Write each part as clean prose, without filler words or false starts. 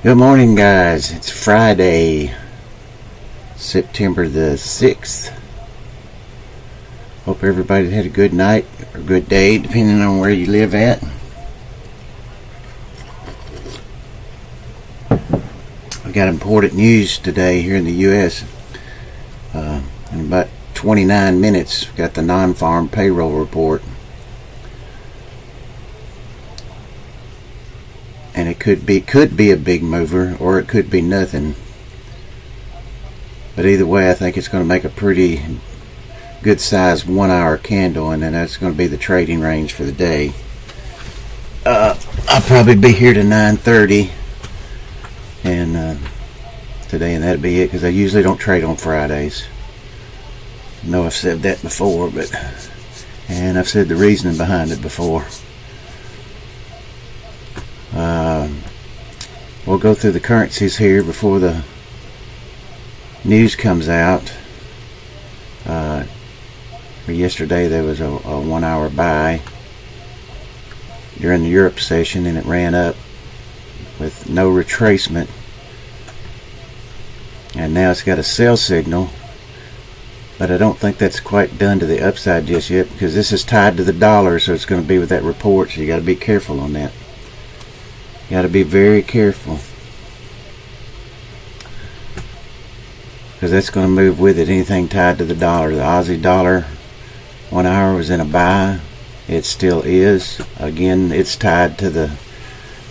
Good morning, guys. It's Friday, September the 6th. Hope everybody had a good night or good day, depending on where you live at. We got important news today here in the U.S. In about 29 minutes, we got the non-farm payroll report. And it could be a big mover, or it could be nothing. But either way, I think it's going to make a pretty good size 1 hour candle, and then that's going to be the trading range for the day. I'll probably be here to 9:30 and today, and that'll be it, because I usually don't trade on Fridays. I know I've said that before, and I've said the reasoning behind it before. We'll go through the currencies here before the news comes out. Yesterday there was a 1 hour buy during the Europe session, and it ran up with no retracement, and now it's got a sell signal, but I don't think that's quite done to the upside just yet, because this is tied to the dollar, so it's going to be with that report, so you got to be careful on that. You got to be very careful, because that's going to move with it. Anything tied to the dollar. The Aussie dollar 1 hour was in a buy. It still is. Again, it's tied to the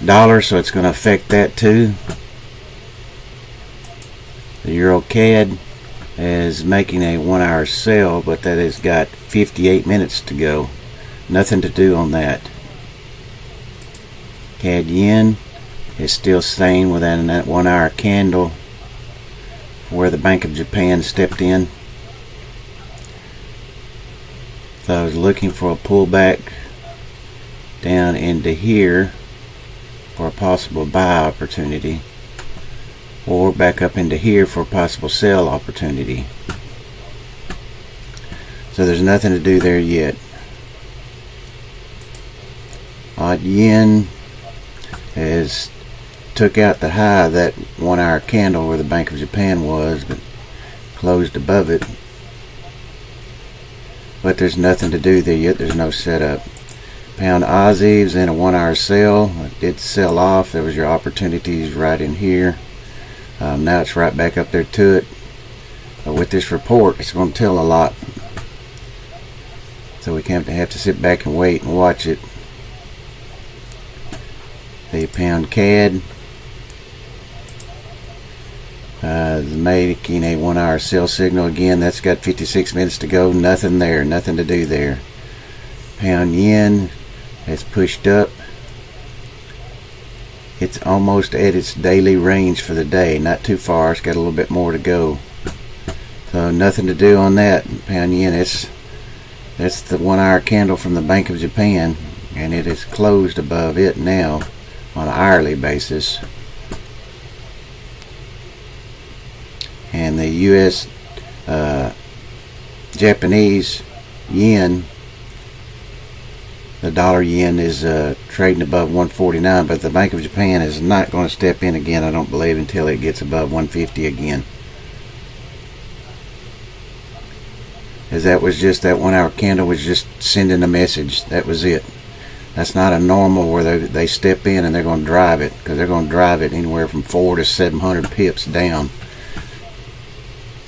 dollar, so it's going to affect that too. The Euro CAD is making a 1 hour sell, but that has got 58 minutes to go. Nothing to do on that. CAD yen is still staying within that 1 hour candle where the Bank of Japan stepped in. So I was looking for a pullback down into here for a possible buy opportunity, or back up into here for a possible sell opportunity. So there's nothing to do there yet. Odd yen has took out the high of that 1 hour candle where the Bank of Japan was, but closed above it. But there's nothing to do there yet. There's no setup. Pound Aussie was in a 1 hour sell. It did sell off. There was your opportunities right in here. Now it's right back up there to it. But with this report, it's going to tell a lot. So we can't have to sit back and wait and watch it. The pound CAD is making a 1 hour sell signal again. That's got 56 minutes to go. Nothing there. Nothing to do there. Pound yen has pushed up. It's almost at its daily range for the day. Not too far. It's got a little bit more to go. So nothing to do on that. Pound yen, that's the 1 hour candle from the Bank of Japan, and it is closed above it now on an hourly basis. And the US Japanese yen, the dollar yen, is trading above 149, but the Bank of Japan is not going to step in again, I don't believe, until it gets above 150 again. As that was just, that 1 hour candle was just sending a message. That was it. That's not a normal where they step in and they're going to drive it, because they're going to drive it anywhere from 400 to 700 pips down.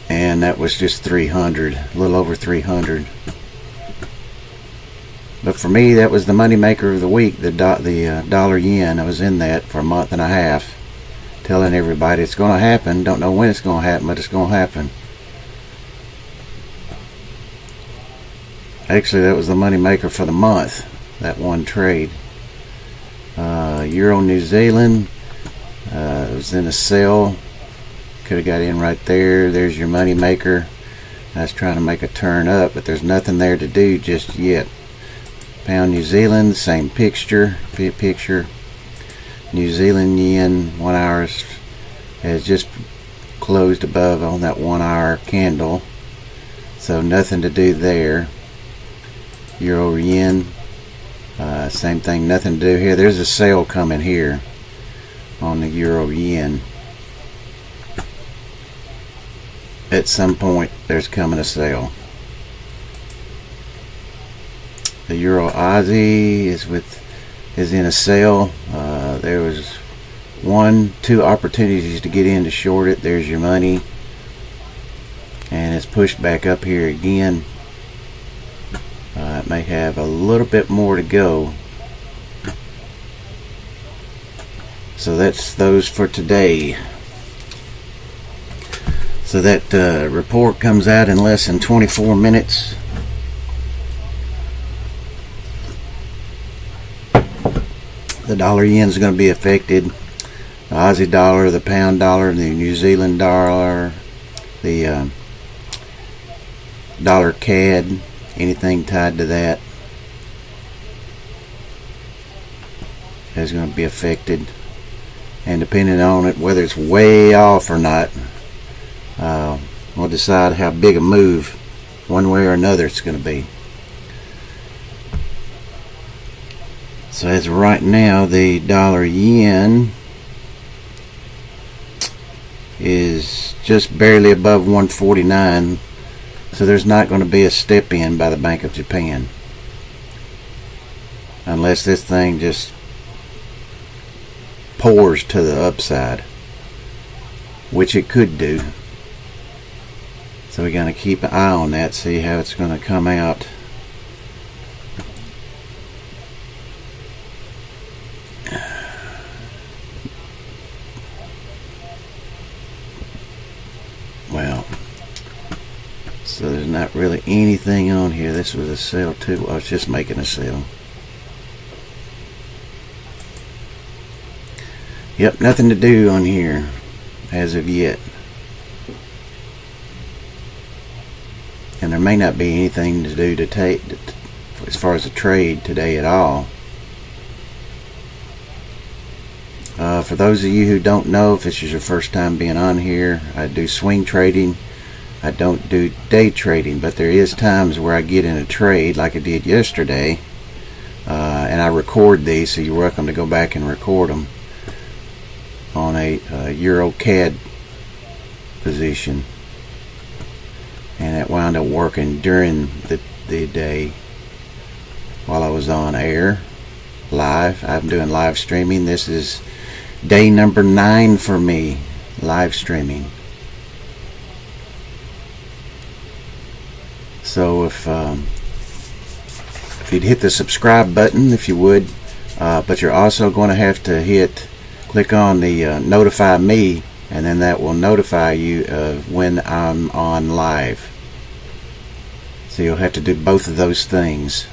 And that was just 300, a little over 300. But for me, that was the money maker of the week, the dollar yen. I was in that for a month and a half, telling everybody it's going to happen. Don't know when it's going to happen, but it's going to happen. Actually, that was the money maker for the month, that one trade. Euro New Zealand, it was in a sell. Could have got in right there. There's your money maker. I was trying to make a turn up, but there's nothing there to do just yet. Pound New Zealand, same picture. New Zealand yen 1 hour has just closed above on that 1 hour candle, so nothing to do there. Euro yen, same thing, nothing to do here. There's a sale coming here. on the euro yen. At some point there's coming a sale. The euro Aussie is in a sale. There was 1-2 opportunities to get in to short it. There's your money, and it's pushed back up here again. It may have a little bit more to go. So that's those for today. So that report comes out in less than 24 minutes. The dollar yen is going to be affected. The Aussie dollar, the pound dollar, the New Zealand dollar, the dollar CAD, anything tied to that is going to be affected. And depending on it, whether it's way off or not, we'll decide how big a move, one way or another, it's going to be. So as of right now, the dollar yen is just barely above 149. So there's not going to be a step in by the Bank of Japan, unless this thing just pours to the upside, which it could do. So we're going to keep an eye on that, see how it's going to come out. Well, so there's not really anything on here. This was a sale too. I was just making a sale. Yep, nothing to do on here as of yet. And there may not be anything to do to take as far as a trade today at all. For those of you who don't know, if this is your first time being on here, I do swing trading. I don't do day trading, but there is times where I get in a trade like I did yesterday, and I record these, so you're welcome to go back and record them on a Euro CAD position. And that wound up working during the day while I was on air live. I'm doing live streaming. This is day number 9 for me, live streaming. So if you'd hit the subscribe button, if you would, but you're also going to have to click on the notify me, and then that will notify you of when I'm on live. So you'll have to do both of those things.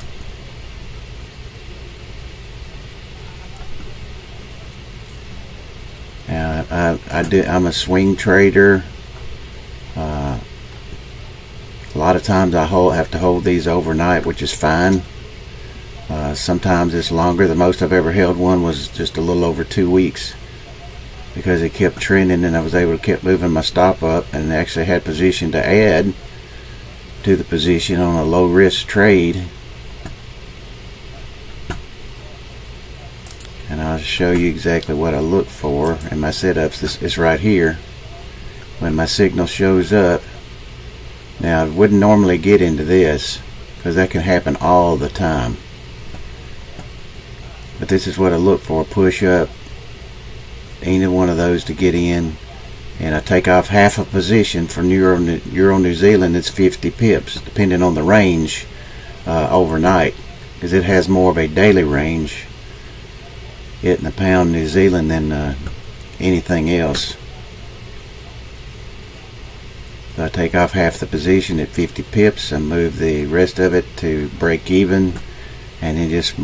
I'm a swing trader. A lot of times I have to hold these overnight, which is fine. Sometimes it's longer. The most I've ever held one was just a little over 2 weeks, because it kept trending and I was able to keep moving my stop up, and actually had position to add to the position on a low risk trade. And I'll show you exactly what I look for in my setups. This is right here. When my signal shows up, now I wouldn't normally get into this because that can happen all the time, but this is what I look for. Push up, either one of those to get in, and I take off half a position. For Euro New Zealand, it's 50 pips depending on the range overnight, because it has more of a daily range, it in the pound New Zealand, than anything else. So I take off half the position at 50 pips and move the rest of it to break even, and then just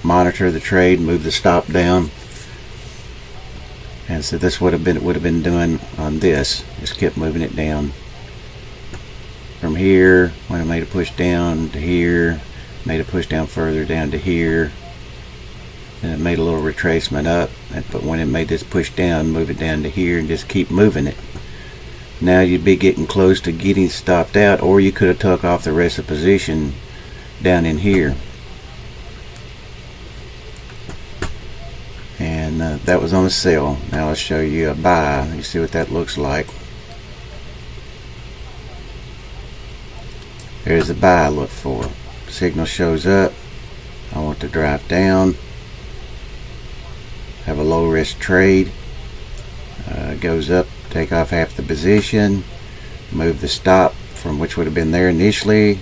monitor the trade, move the stop down. And so this would have been doing on this. Just kept moving it down from here. When I made a push down to here, made a push down further down to here, and it made a little retracement up. But when it made this push down, move it down to here and just keep moving it. Now you'd be getting close to getting stopped out, or you could have took off the rest of the position down in here. And that was on a sell. Now I'll show you a buy. You see what that looks like. There's the buy I look for. Signal shows up. I want to drive down. Have a low risk trade. Goes up, take off half the position, move the stop from which would have been there initially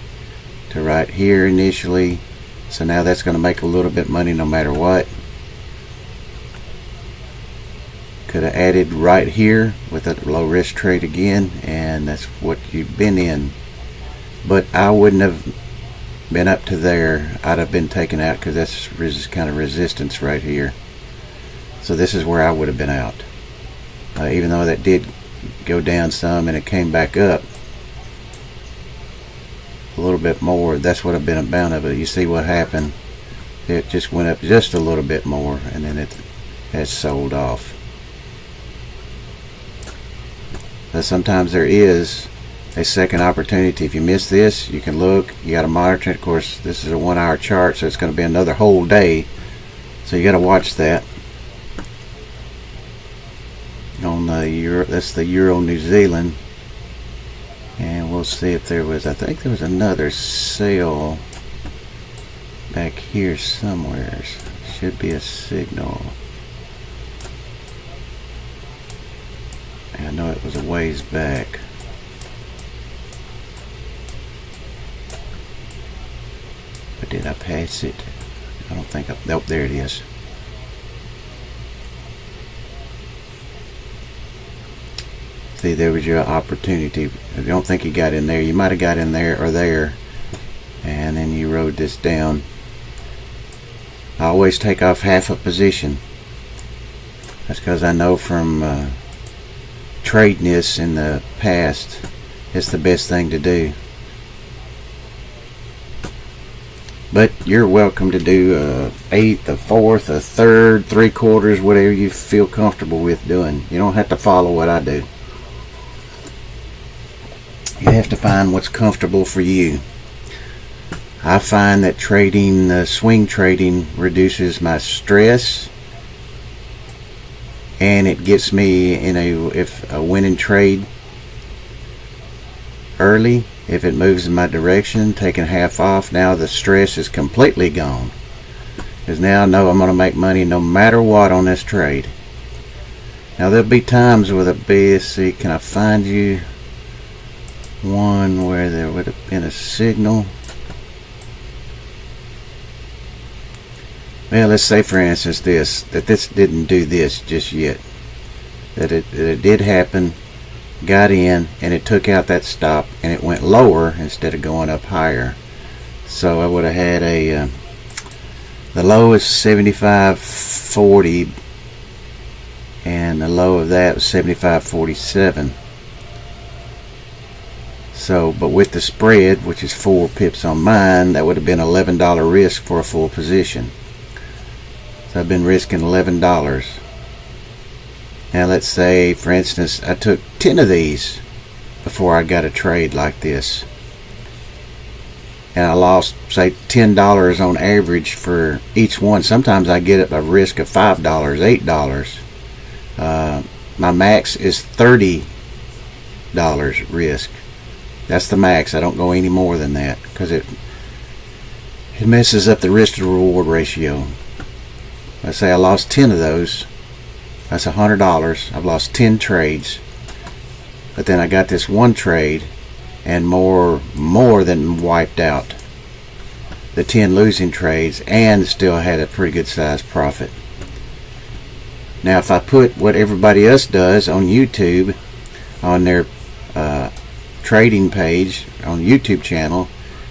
to right here initially. So now that's going to make a little bit money no matter what. Could have added right here with a low risk trade again, and that's what you've been in. But I wouldn't have been up to there. I'd have been taken out because that's kind of resistance right here. So this is where I would have been out. Even though that did go down some and it came back up a little bit more, that's what I've been about of it. You see what happened? It just went up just a little bit more, and then it has sold off. But sometimes there is a second opportunity. If you miss this, you can look. You got to monitor it. Of course, this is a 1 hour chart, so it's going to be another whole day. So you got to watch that. On the Euro, that's the Euro New Zealand, and we'll see if there was, I think there was another sale back here somewhere. Should be a signal. I know it was a ways back. But did I pass it? I don't think nope, there it is. See, there was your opportunity. If you don't think you got in there, you might have got in there or there, and then you rode this down. I always take off half a position. That's because I know from trading this in the past, it's the best thing to do. But you're welcome to do a eighth, a fourth, a third, 3/4, whatever you feel comfortable with doing. You don't have to follow what I do. You have to find what's comfortable for you. I find that trading, swing trading, reduces my stress, and it gets me in a winning trade early. If it moves in my direction, taking half off, now the stress is completely gone. Because now I know I'm going to make money no matter what on this trade. Now there'll be times with a BSC. Can I find you one where there would have been a signal? Well, let's say for instance that this didn't do this just yet. That it did happen, got in, and it took out that stop, and it went lower instead of going up higher. So I would have had the low is 75.40, and the low of that was 75.47. So, but with the spread, which is 4 pips on mine, that would have been $11 risk for a full position. So I've been risking $11. Now let's say, for instance, I took 10 of these before I got a trade like this. And I lost, say, $10 on average for each one. Sometimes I get a risk of $5, $8. My max is $30 risk. That's the max. I don't go any more than that because it messes up the risk to reward ratio. Let's say I lost 10 of those. That's $100. I've lost 10 trades. But then I got this one trade and more than wiped out the 10 losing trades and still had a pretty good sized profit. Now if I put what everybody else does on YouTube on their trading page on YouTube channel,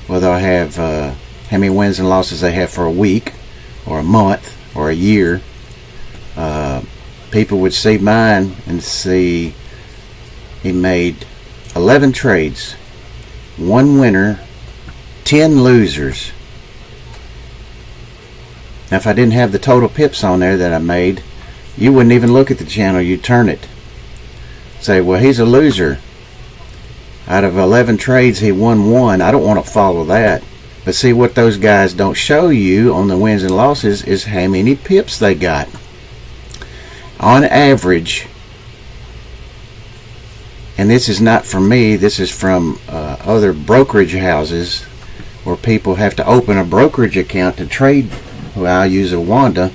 well, they'll have how many wins and losses they have for a week or a month or a year. People would see mine and see he made 11 trades, 1 winner, 10 losers. Now if I didn't have the total pips on there that I made, you wouldn't even look at the channel. You'd turn it, say, well, he's a loser. Out of 11 trades, he won 1. I don't want to follow that. But see, what those guys don't show you on the wins and losses is how many pips they got. on average, and this is not from me, this is from other brokerage houses where people have to open a brokerage account to trade. Well, I'll use a Wanda,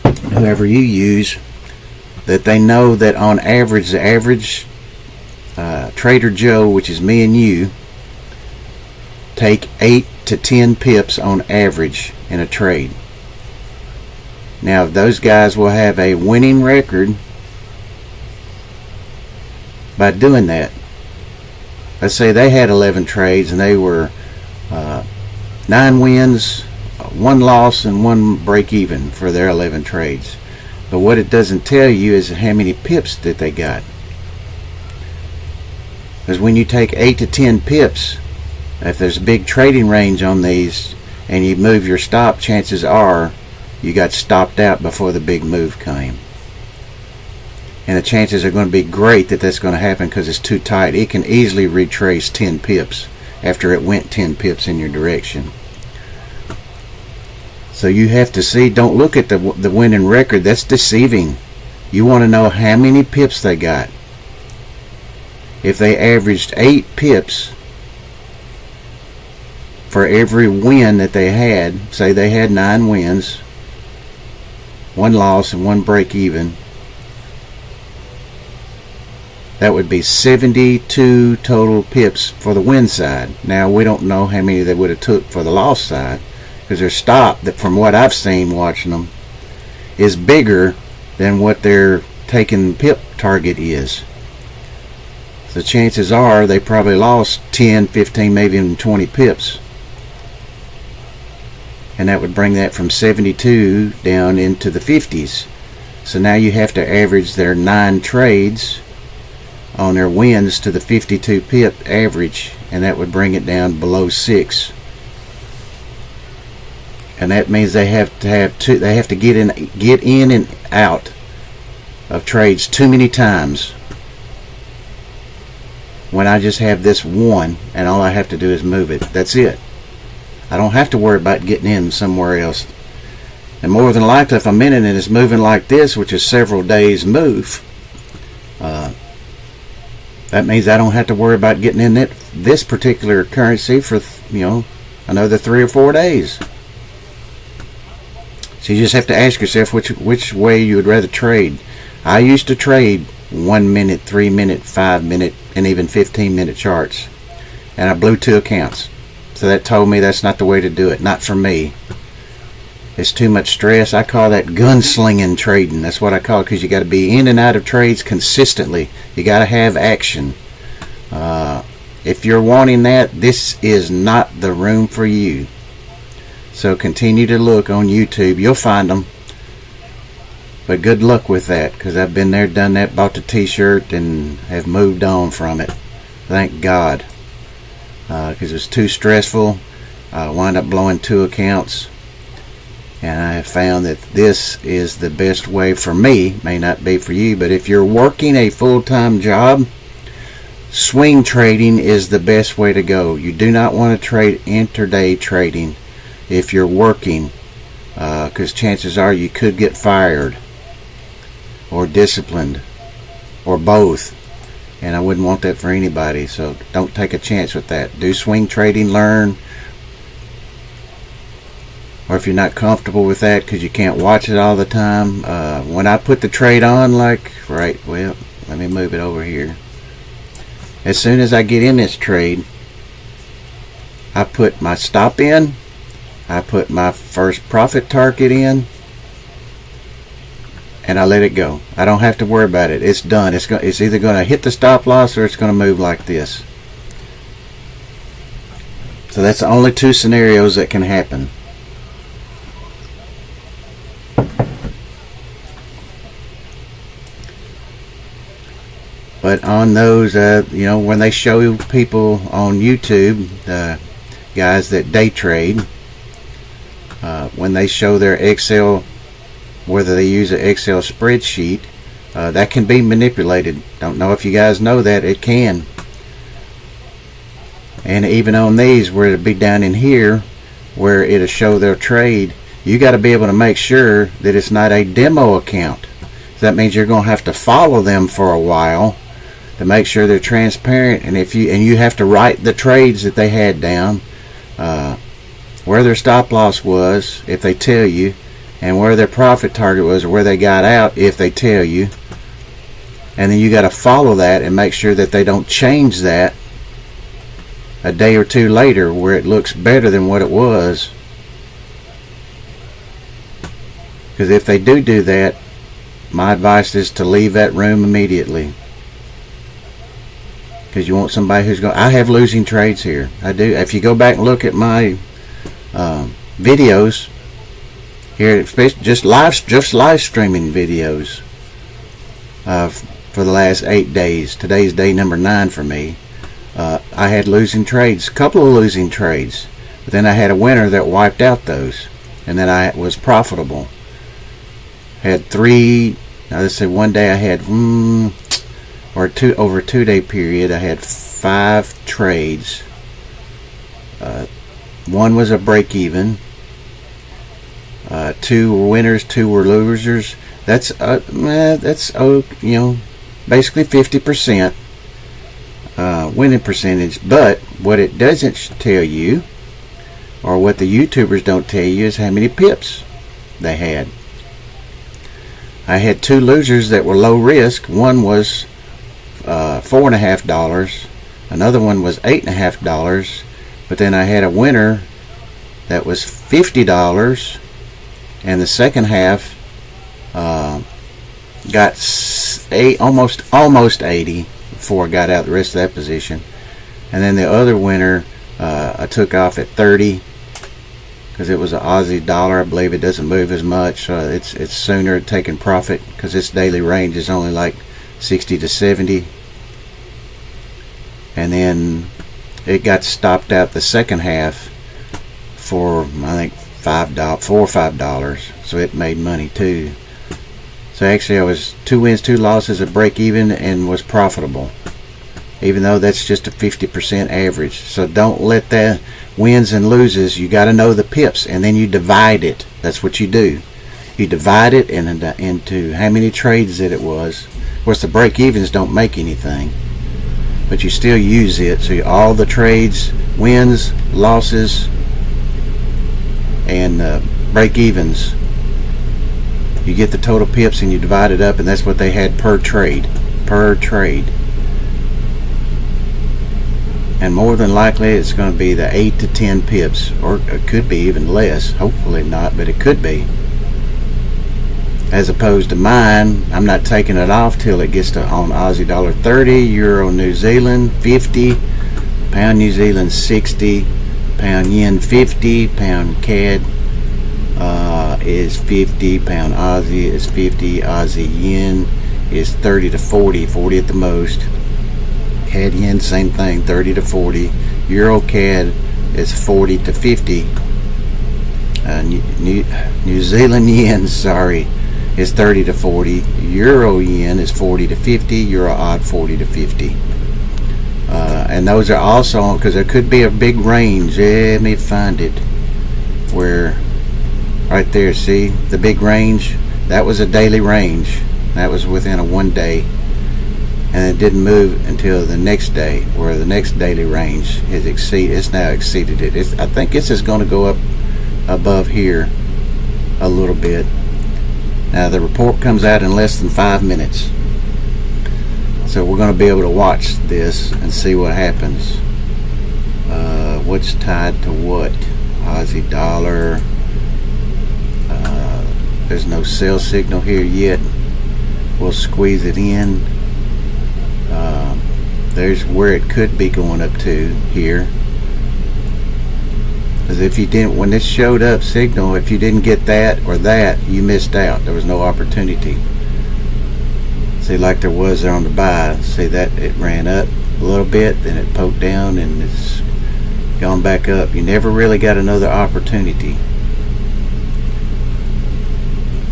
whoever you use, that they know that on average, the average Trader Joe, which is me and you, take 8 to 10 pips on average in a trade. Now, those guys will have a winning record by doing that. Let's say they had 11 trades and they were 9 wins, 1 loss, and 1 break even for their 11 trades. But what it doesn't tell you is how many pips that they got. Because when you take 8 to 10 pips, if there's a big trading range on these and you move your stop, chances are you got stopped out before the big move came. And the chances are going to be great that that's going to happen because it's too tight. It can easily retrace 10 pips after it went 10 pips in your direction. So you have to see, don't look at the winning record. That's deceiving. You want to know how many pips they got. If they averaged 8 pips for every win that they had, say they had 9 wins, 1 loss, and 1 break even, that would be 72 total pips for the win side. Now, we don't know how many they would have took for the loss side, because their stop, that from what I've seen watching them, is bigger than what their taking pip target is. The chances are they probably lost 10, 15, maybe even 20 pips. And that would bring that from 72 down into the 50s. So now you have to average their 9 trades on their wins to the 52 pip average, and that would bring it down below 6. And that means they have to get in and out of trades too many times. When I just have this one and all I have to do is move it. That's it. I don't have to worry about getting in somewhere else. And more than likely, if I'm in it and it's moving like this, which is several days move, that means I don't have to worry about getting in this particular currency for another 3 or 4 days. So you just have to ask yourself which way you would rather trade. I used to trade 1 minute, 3 minute, 5 minute, and even 15-minute charts, and I blew 2 accounts. So that told me that's not the way to do it. Not for me. It's too much stress. I call that gunslinging trading. That's what I call it, because you got to be in and out of trades consistently. You got to have action. If you're wanting that, this is not the room for you. So continue to look on YouTube. You'll find them. But good luck with that, because I've been there, done that, bought the t-shirt, and have moved on from it. Thank God. Because it was too stressful. I wound up blowing 2 accounts. And I have found that this is the best way for me. May not be for you, but if you're working a full-time job, swing trading is the best way to go. You do not want to trade intraday trading if you're working, because chances are you could get fired or disciplined or both, and I wouldn't want that for anybody. So don't take a chance with that. Do swing trading, learn. Or if you're not comfortable with that because you can't watch it all the time, when I put the trade on, let me move it over here. As soon as I get in this trade, I put my stop in, I put my first profit target in, and I let it go. I don't have to worry about it. It's done. It's either going to hit the stop loss or it's going to move like this. So that's the only 2 scenarios that can happen. But on those, when they show people on YouTube, guys that day trade, when they show their Excel, whether they use an Excel spreadsheet, that can be manipulated. Don't know if you guys know that. It can. And even on these, where it'll be down in here, where it'll show their trade, you got to be able to make sure that it's not a demo account. That means you're going to have to follow them for a while to make sure they're transparent, and you have to write the trades that they had down, where their stop loss was if they tell you, and where their profit target was, or where they got out if they tell you. And then you got to follow that and make sure that they don't change that a day or two later where it looks better than what it was. Because if they do that, my advice is to leave that room immediately. Because you want somebody who's going. I have losing trades here. I do. If you go back and look at my videos here, just live streaming videos for the last 8 days. Today's day number 9 for me. I had losing trades, a couple of losing trades, but then I had a winner that wiped out those, and then I was profitable. Had 3. Now let's say one day I had over a 2-day period I had 5 trades. 1 was a break even. 2 were winners, 2 were losers. That's basically 50% winning percentage. But what it doesn't tell you, or what the YouTubers don't tell you, is how many pips they had. I had 2 losers that were low risk. One was $4.50. Another one was $8.50. But then I had a winner that was $50, and the second half got almost 80 before I got out the rest of that position. And then the other winner I took off at 30 because it was an Aussie dollar. I believe it doesn't move as much, so it's sooner taking profit because its daily range is only like 60 to 70. And then it got stopped out the second half for I think $4 or $5, so it made money too. So actually I was 2 wins, 2 losses, a break even, and was profitable, even though that's just a 50% average. So don't let that wins and loses, you got to know the pips, and then you divide it. That's what you do. You divide it into how many trades that it was. Of course, the break evens don't make anything, but you still use it. So all the trades, wins, losses, and break evens, you get the total pips and you divide it up, and that's what they had per trade. And more than likely it's going to be the 8 to 10 pips, or it could be even less. Hopefully not, but it could be. As opposed to mine, I'm not taking it off till it gets to on Aussie dollar 30, Euro New Zealand 50, Pound New Zealand 60, Pound Yen 50, Pound CAD is 50, Pound Aussie is 50, Aussie Yen is 30 to 40, 40 at the most. CAD Yen, same thing, 30 to 40. Euro CAD is 40 to 50. New Zealand Yen, sorry, is 30 to 40. Euro Yen is 40 to 50. Euro Odd 40 to 50. And those are also, because there could be a big range. Let me find it. Where, right there, see the big range? That was a daily range. That was within a 1 day. And it didn't move until the next day, where the next daily range is it's now exceeded it. I think this is going to go up above here a little bit. Now the report comes out in less than 5 minutes, so we're going to be able to watch this and see what happens. What's tied to what? Aussie dollar. There's no sell signal here yet. We'll squeeze it in. There's where it could be going up to here. Because if you didn't, when this showed up signal, if you didn't get that or that, you missed out. There was no opportunity. See, like there was there on the buy. See that it ran up a little bit, then it poked down, and it's gone back up. You never really got another opportunity.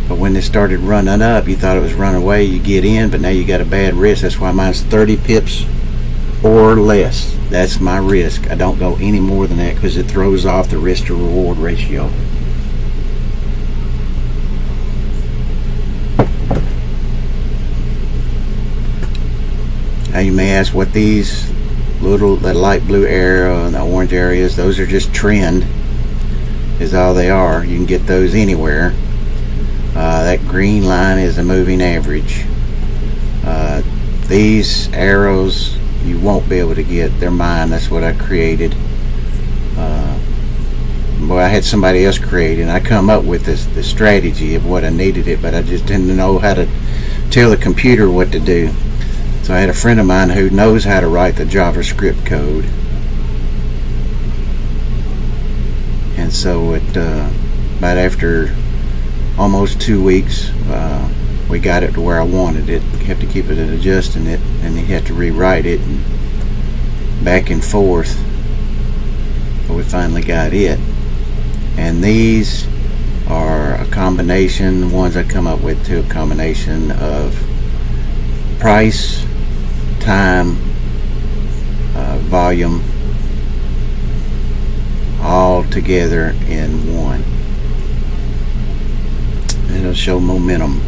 But when it started running up, you thought it was running away, you get in, but now you got a bad risk. That's why mine's 30 pips or less. That's my risk. I don't go any more than that because it throws off the risk to reward ratio. Now you may ask what these that light blue arrow and the orange areas, those are just trend, is all they are. You can get those anywhere. That green line is a moving average. These arrows you won't be able to get. They're mine. That's what I created. Boy, I had somebody else create, and I come up with the strategy of what I needed it, but I just didn't know how to tell the computer what to do. So I had a friend of mine who knows how to write the JavaScript code, and so about after almost 2 weeks, we got it to where I wanted it. Have to keep it and adjusting it, and you had to rewrite it and back and forth. But we finally got it. And these are a combination, the ones I come up with, to a combination of price, time, volume, all together in one. It'll show momentum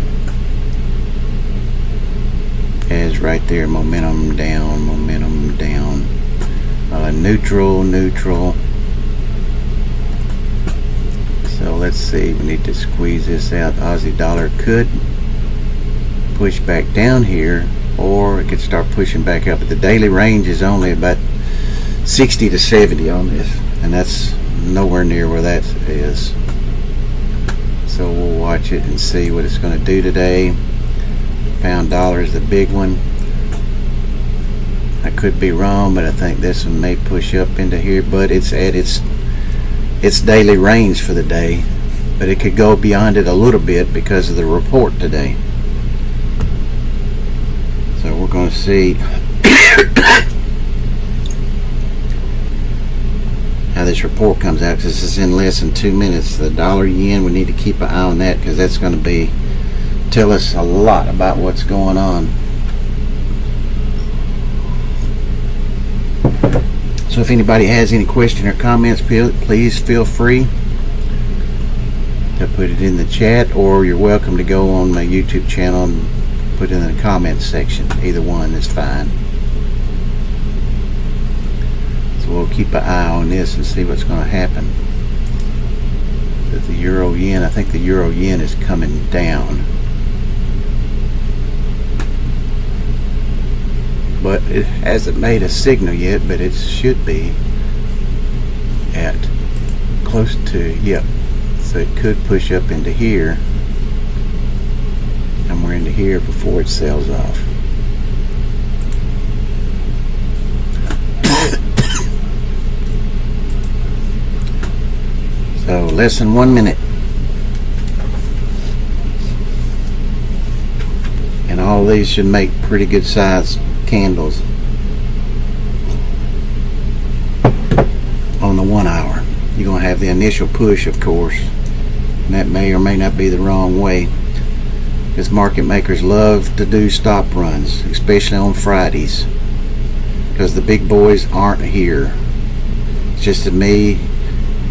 as right there, momentum down, neutral. So let's see, we need to squeeze this out. Aussie dollar could push back down here, or it could start pushing back up, but the daily range is only about 60 to 70 on this, and that's nowhere near where that is. So we'll watch it and see what it's going to do today. Pound dollar is the big one. I could be wrong, but I think this one may push up into here, but it's at its daily range for the day, but it could go beyond it a little bit because of the report today. So we're going to see how this report comes out, because this is in less than 2 minutes. The dollar yen, we need to keep an eye on that, because that's going to tell us a lot about what's going on. So if anybody has any question or comments, please feel free to put it in the chat, or you're welcome to go on my YouTube channel and put it in the comments section. Either one is fine. So we'll keep an eye on this and see what's going to happen. The euro yen, I think the euro yen is coming down, but it hasn't made a signal yet, but it should be at close to, yep. So it could push up into here, and we're into here before it sells off. So less than 1 minute, and all these should make pretty good sized candles on the 1 hour. You're going to have the initial push, of course, and that may or may not be the wrong way, because market makers love to do stop runs, especially on Fridays, because the big boys aren't here. It's just me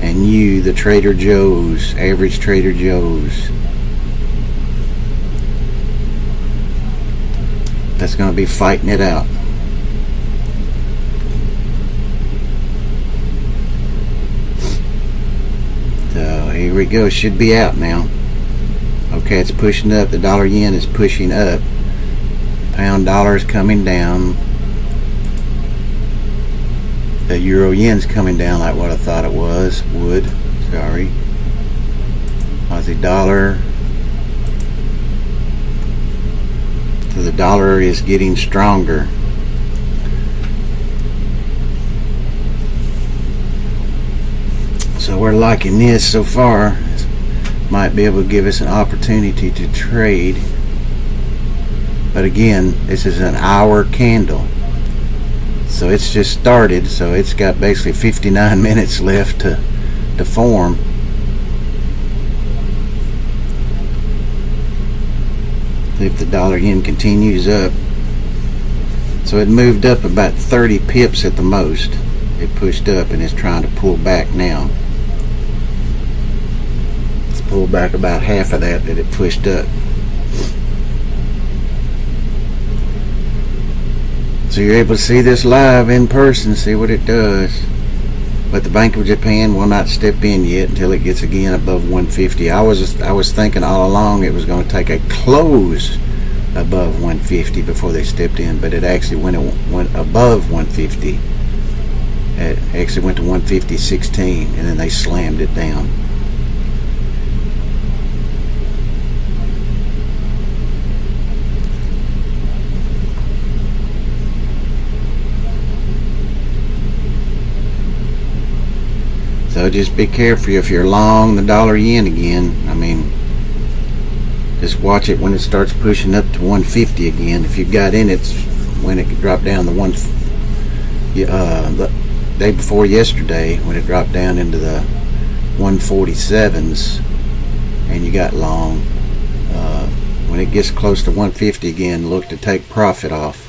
and you, the Trader Joe's, average Trader Joe's, that's going to be fighting it out. So here we go. Should be out now. Okay, it's pushing up. The dollar yen is pushing up. Pound dollar is coming down. The euro yen's coming down like what I thought it was. Sorry. Aussie dollar. So the dollar is getting stronger. So we're liking this so far. This might be able to give us an opportunity to trade. But again, this is an hour candle. So it's just started, so it's got basically 59 minutes left to form. If the dollar yen continues up, so it moved up about 30 pips at the most. It pushed up and it's trying to pull back now. It's pulled back about half of that it pushed up. So you're able to see this live in person, see what it does. But the Bank of Japan will not step in yet until it gets again above 150. I was thinking all along it was going to take a close above 150 before they stepped in, but it actually went above 150. It actually went to 150.16, and then they slammed it down. So just be careful if you're long the dollar yen again. I mean, just watch it when it starts pushing up to 150 again. If you got in it when it dropped down the the day before yesterday, when it dropped down into the 147s, and you got long. When it gets close to 150 again, look to take profit off.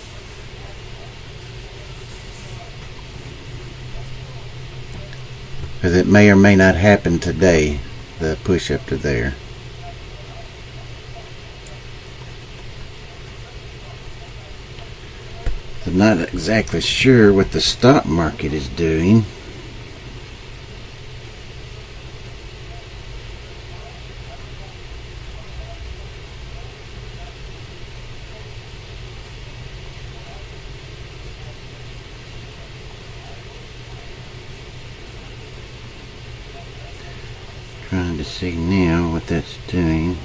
Because it may or may not happen today, the push up to there. I'm not exactly sure what the stock market is doing. Trying to see now what that's doing.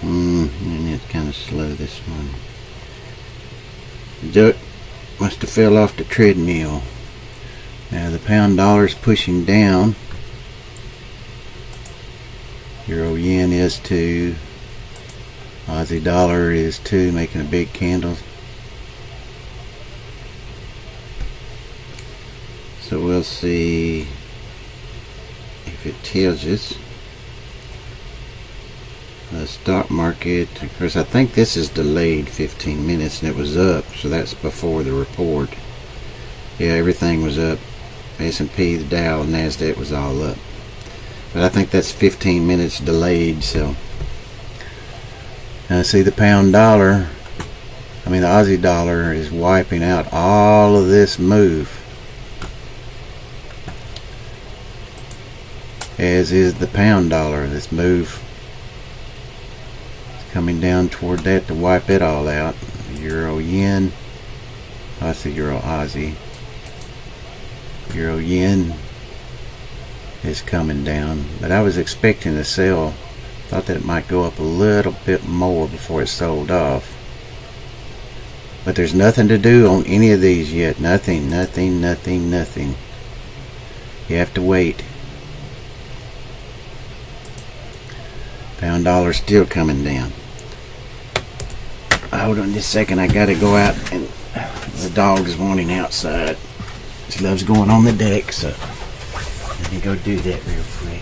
And it's kind of slow, this one. Duck must have fell off the treadmill. Now the pound dollar is pushing down. Euro yen is 2. Aussie dollar is 2, making a big candle. So we'll see if it tells us. The stock market, of course, I think this is delayed 15 minutes and it was up, so that's before the report. Yeah, everything was up. S&P, the Dow, and NASDAQ was all up. But I think that's 15 minutes delayed, so. See, the pound dollar, the Aussie dollar is wiping out all of this move. As is the pound dollar. This move is coming down toward that to wipe it all out. Euro yen, that's the Euro Aussie. Euro yen is coming down, but I was expecting to sell. Thought that it might go up a little bit more before it sold off. But there's nothing to do on any of these yet. Nothing. You have to wait. Pound dollar still coming down. Hold on just a second. I gotta go out, and the dog is wanting outside. She loves going on the deck, so let me go do that real quick.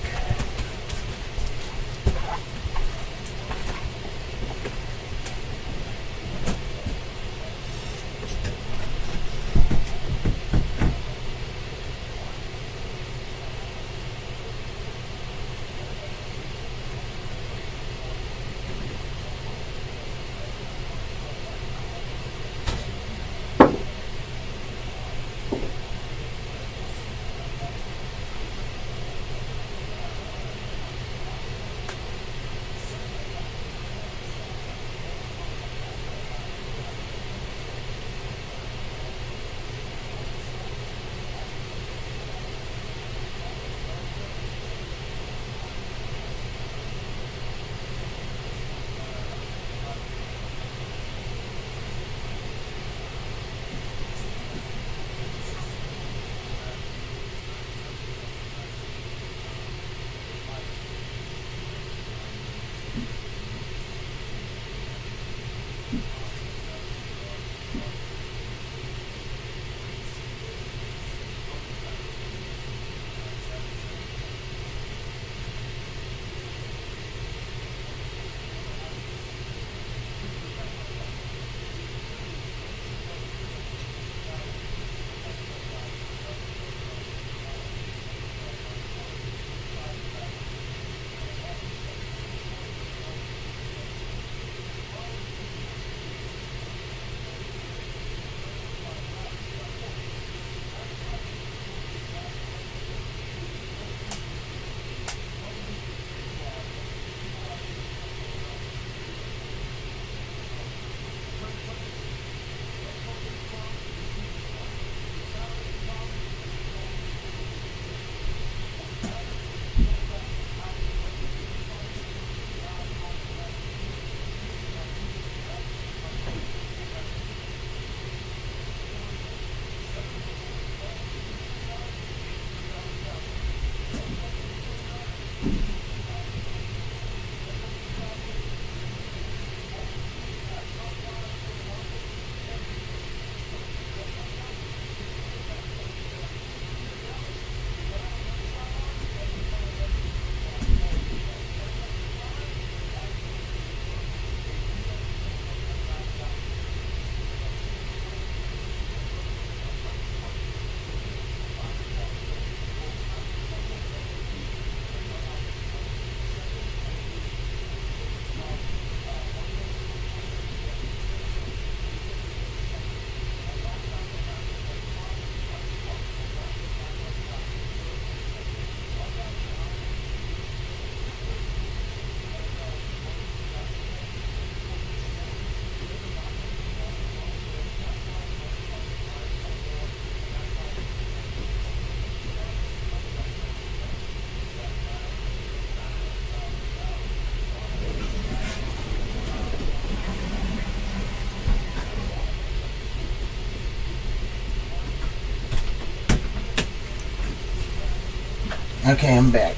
Okay, I'm back.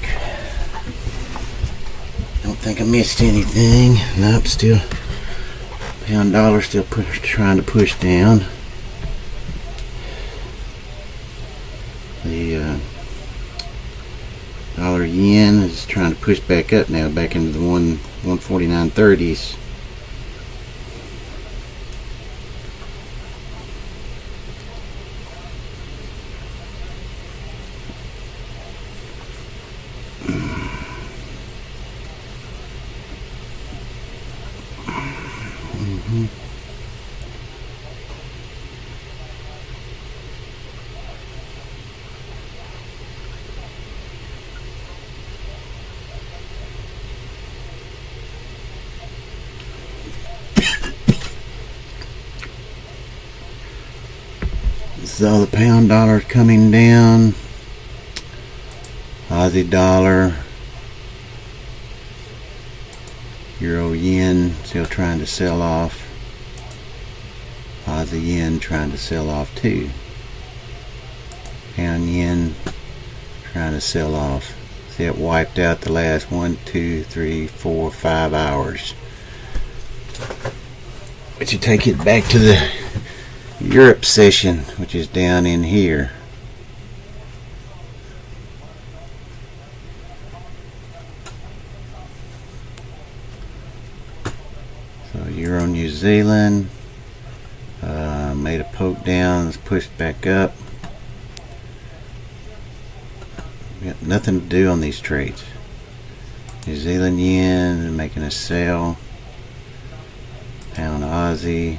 Don't think I missed anything. Nope, still pound dollar still trying to push down. The dollar yen is trying to push back up now, back into the 149.30s. So the pound dollar is coming down. Aussie dollar, euro yen still trying to sell off. Aussie yen trying to sell off too. Pound yen trying to sell off. See, it wiped out the last 1, 2, 3, 4, 5 hours. But you take it back to the Europe session, which is down in here. So Euro New Zealand made a poke down, it's pushed back up. We got nothing to do on these trades. New Zealand yen making a sell. Pound Aussie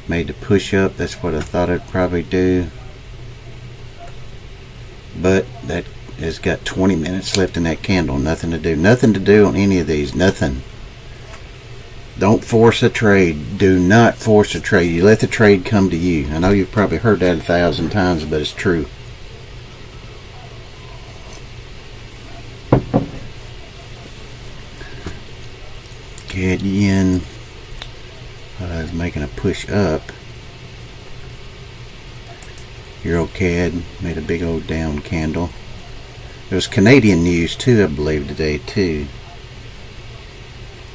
made the push up. That's what I thought I'd probably do, but that has got 20 minutes left in that candle. Nothing to do on any of these. Nothing. Don't force a trade. Do not force a trade. You let the trade come to you. I know you've probably heard that 1,000 times, but it's true. CAD yen is making a push up. Euro CAD made a big old down candle. There was Canadian news too, I believe, today too.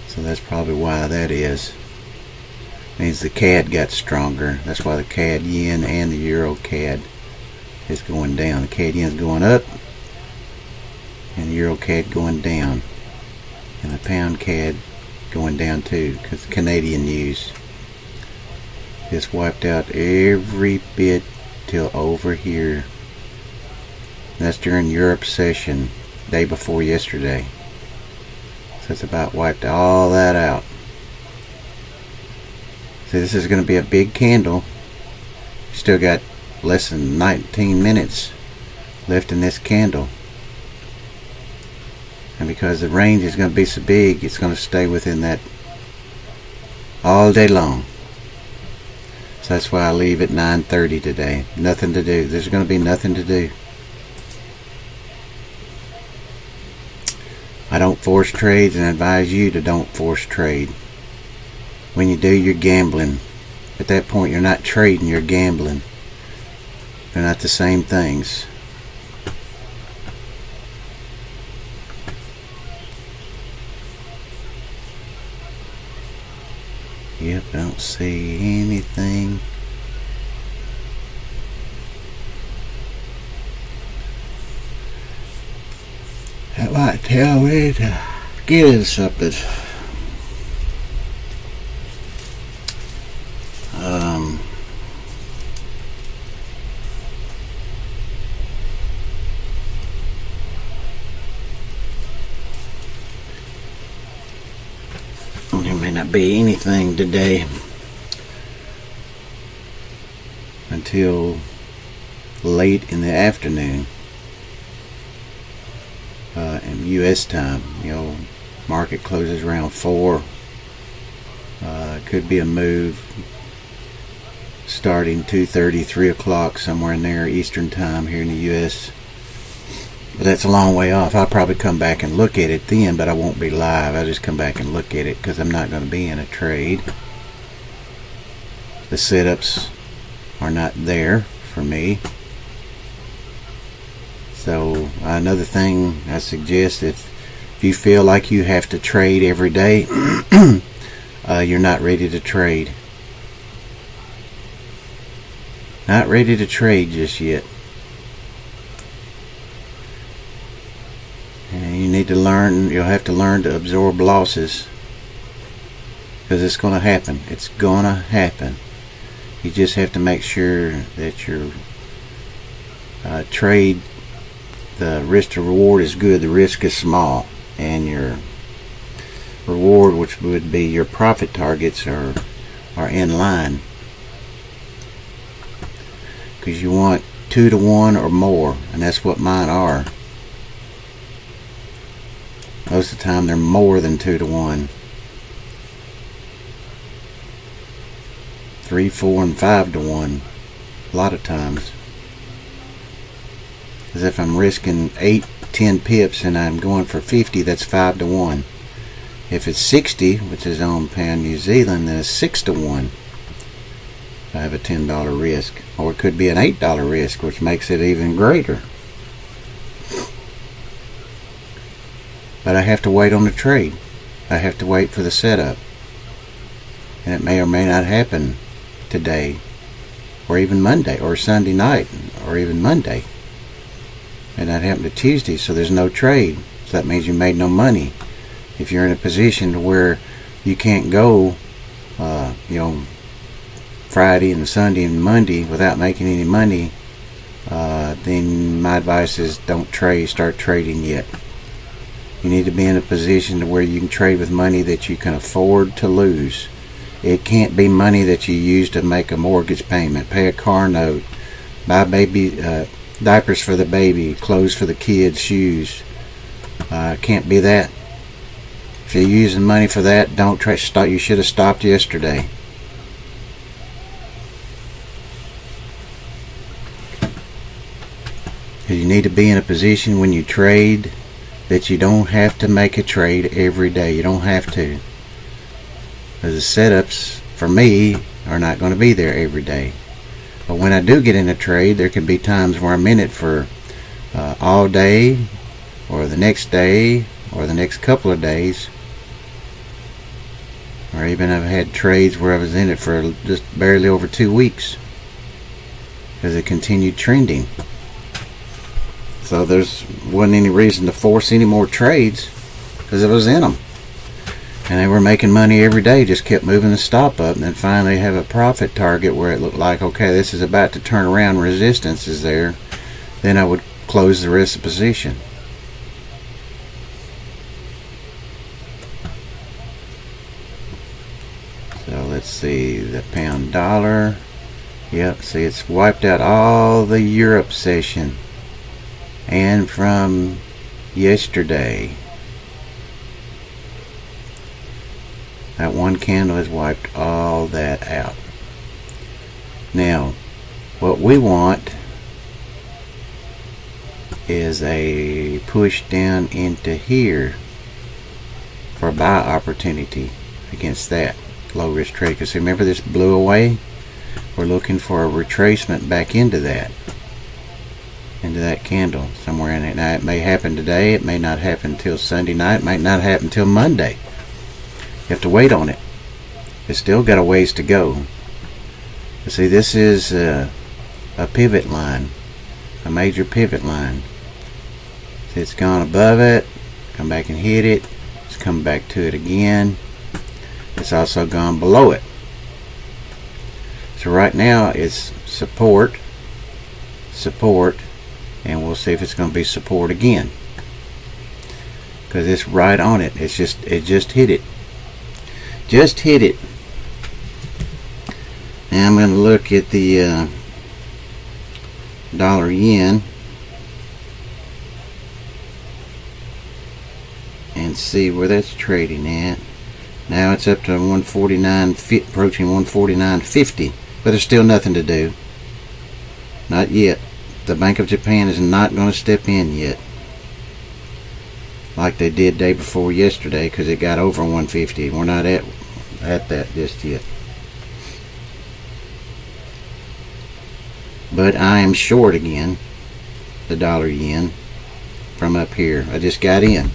So that's probably why that is. Means the CAD got stronger. That's why the CAD yen and the Euro CAD is going down. The CAD yen is going up and the Euro CAD going down. And the pound CAD going down too, because Canadian news just wiped out every bit till over here. That's during Europe session, day before yesterday. So it's about wiped all that out. So this is going to be a big candle. Still got less than 19 minutes left in this candle. And because the range is going to be so big, it's going to stay within that all day long. So that's why I leave at 9:30 today. Nothing to do. There's going to be nothing to do. I don't force trades, and I advise you to don't force trade. When you do, you're gambling. At that point, you're not trading, you're gambling. They're not the same things. Yep, I don't see anything. That might tell me to get in something. There may not be anything today until late in the afternoon in U.S. time. You know, market closes around 4. Could be a move starting 2:30, 3 o'clock, somewhere in there Eastern time here in the U.S. But that's a long way off. I'll probably come back and look at it then, but I won't be live. I'll just come back and look at it because I'm not going to be in a trade. The setups are not there for me. So another thing I suggest, if you feel like you have to trade every day, you're not ready to trade. Not ready to trade just yet. And you need to learn, you'll have to learn to absorb losses, because it's going to happen. It's going to happen. You just have to make sure that your trade, the risk to reward is good, the risk is small, and your reward, which would be your profit targets, are in line. Because you want 2 to 1 or more, and that's what mine are. Most of the time they're more than 2 to 1. 3, 4, and 5 to 1. A lot of times. As if I'm risking 8, 10 pips and I'm going for 50, that's 5 to 1. If it's 60, which is on pound New Zealand, then it's 6 to 1. I have a $10 risk. Or it could be an $8 risk, which makes it even greater. But I have to wait on the trade. I have to wait for the setup. And it may or may not happen today, or even Monday, or Sunday night, or even Monday. And that happened to Tuesday, so there's no trade. So that means you made no money. If you're in a position to where you can't go, Friday and Sunday and Monday without making any money, then my advice is don't start trading yet. You need to be in a position to where you can trade with money that you can afford to lose. It can't be money that you use to make a mortgage payment, pay a car note, buy baby diapers for the baby, clothes for the kids, shoes. Can't be that. If you're using money for that, don't try. You should have stopped yesterday. You need to be in a position when you trade that you don't have to make a trade every day. You don't have to. Because the setups, for me, are not going to be there every day. But when I do get in a trade, there can be times where I'm in it for all day, or the next day, or the next couple of days. Or even I've had trades where I was in it for just barely over 2 weeks. Because it continued trending. So there wasn't any reason to force any more trades, because I was in them. And they were making money every day, just kept moving the stop up, and then finally have a profit target where it looked like, okay, this is about to turn around, resistance is there. Then I would close the rest of the position. So let's see, the pound dollar. Yep, see, it's wiped out all the Europe session. And from yesterday, that one candle has wiped all that out. Now, what we want is a push down into here for a buy opportunity against that low risk trade. Because remember, this blew away. We're looking for a retracement back into that candle somewhere in it. Now it may happen today, it may not happen until Sunday night, it might not happen until Monday. You have to wait on it. It's still got a ways to go. You see, this is a pivot line, a major pivot line. See, it's gone above it, come back and hit it, it's come back to it again. It's also gone below it. So right now it's support, and we'll see if it's going to be support again, because it's right on it. It just hit it. Just hit it. Now I'm going to look at the dollar yen and see where that's trading at. Now it's up to 149, approaching 149.50, but there's still nothing to do. Not yet. The Bank of Japan is not going to step in yet, like they did day before yesterday, because it got over 150. We're not at that just yet. But I am short again. the dollar yen from up here. I just got in.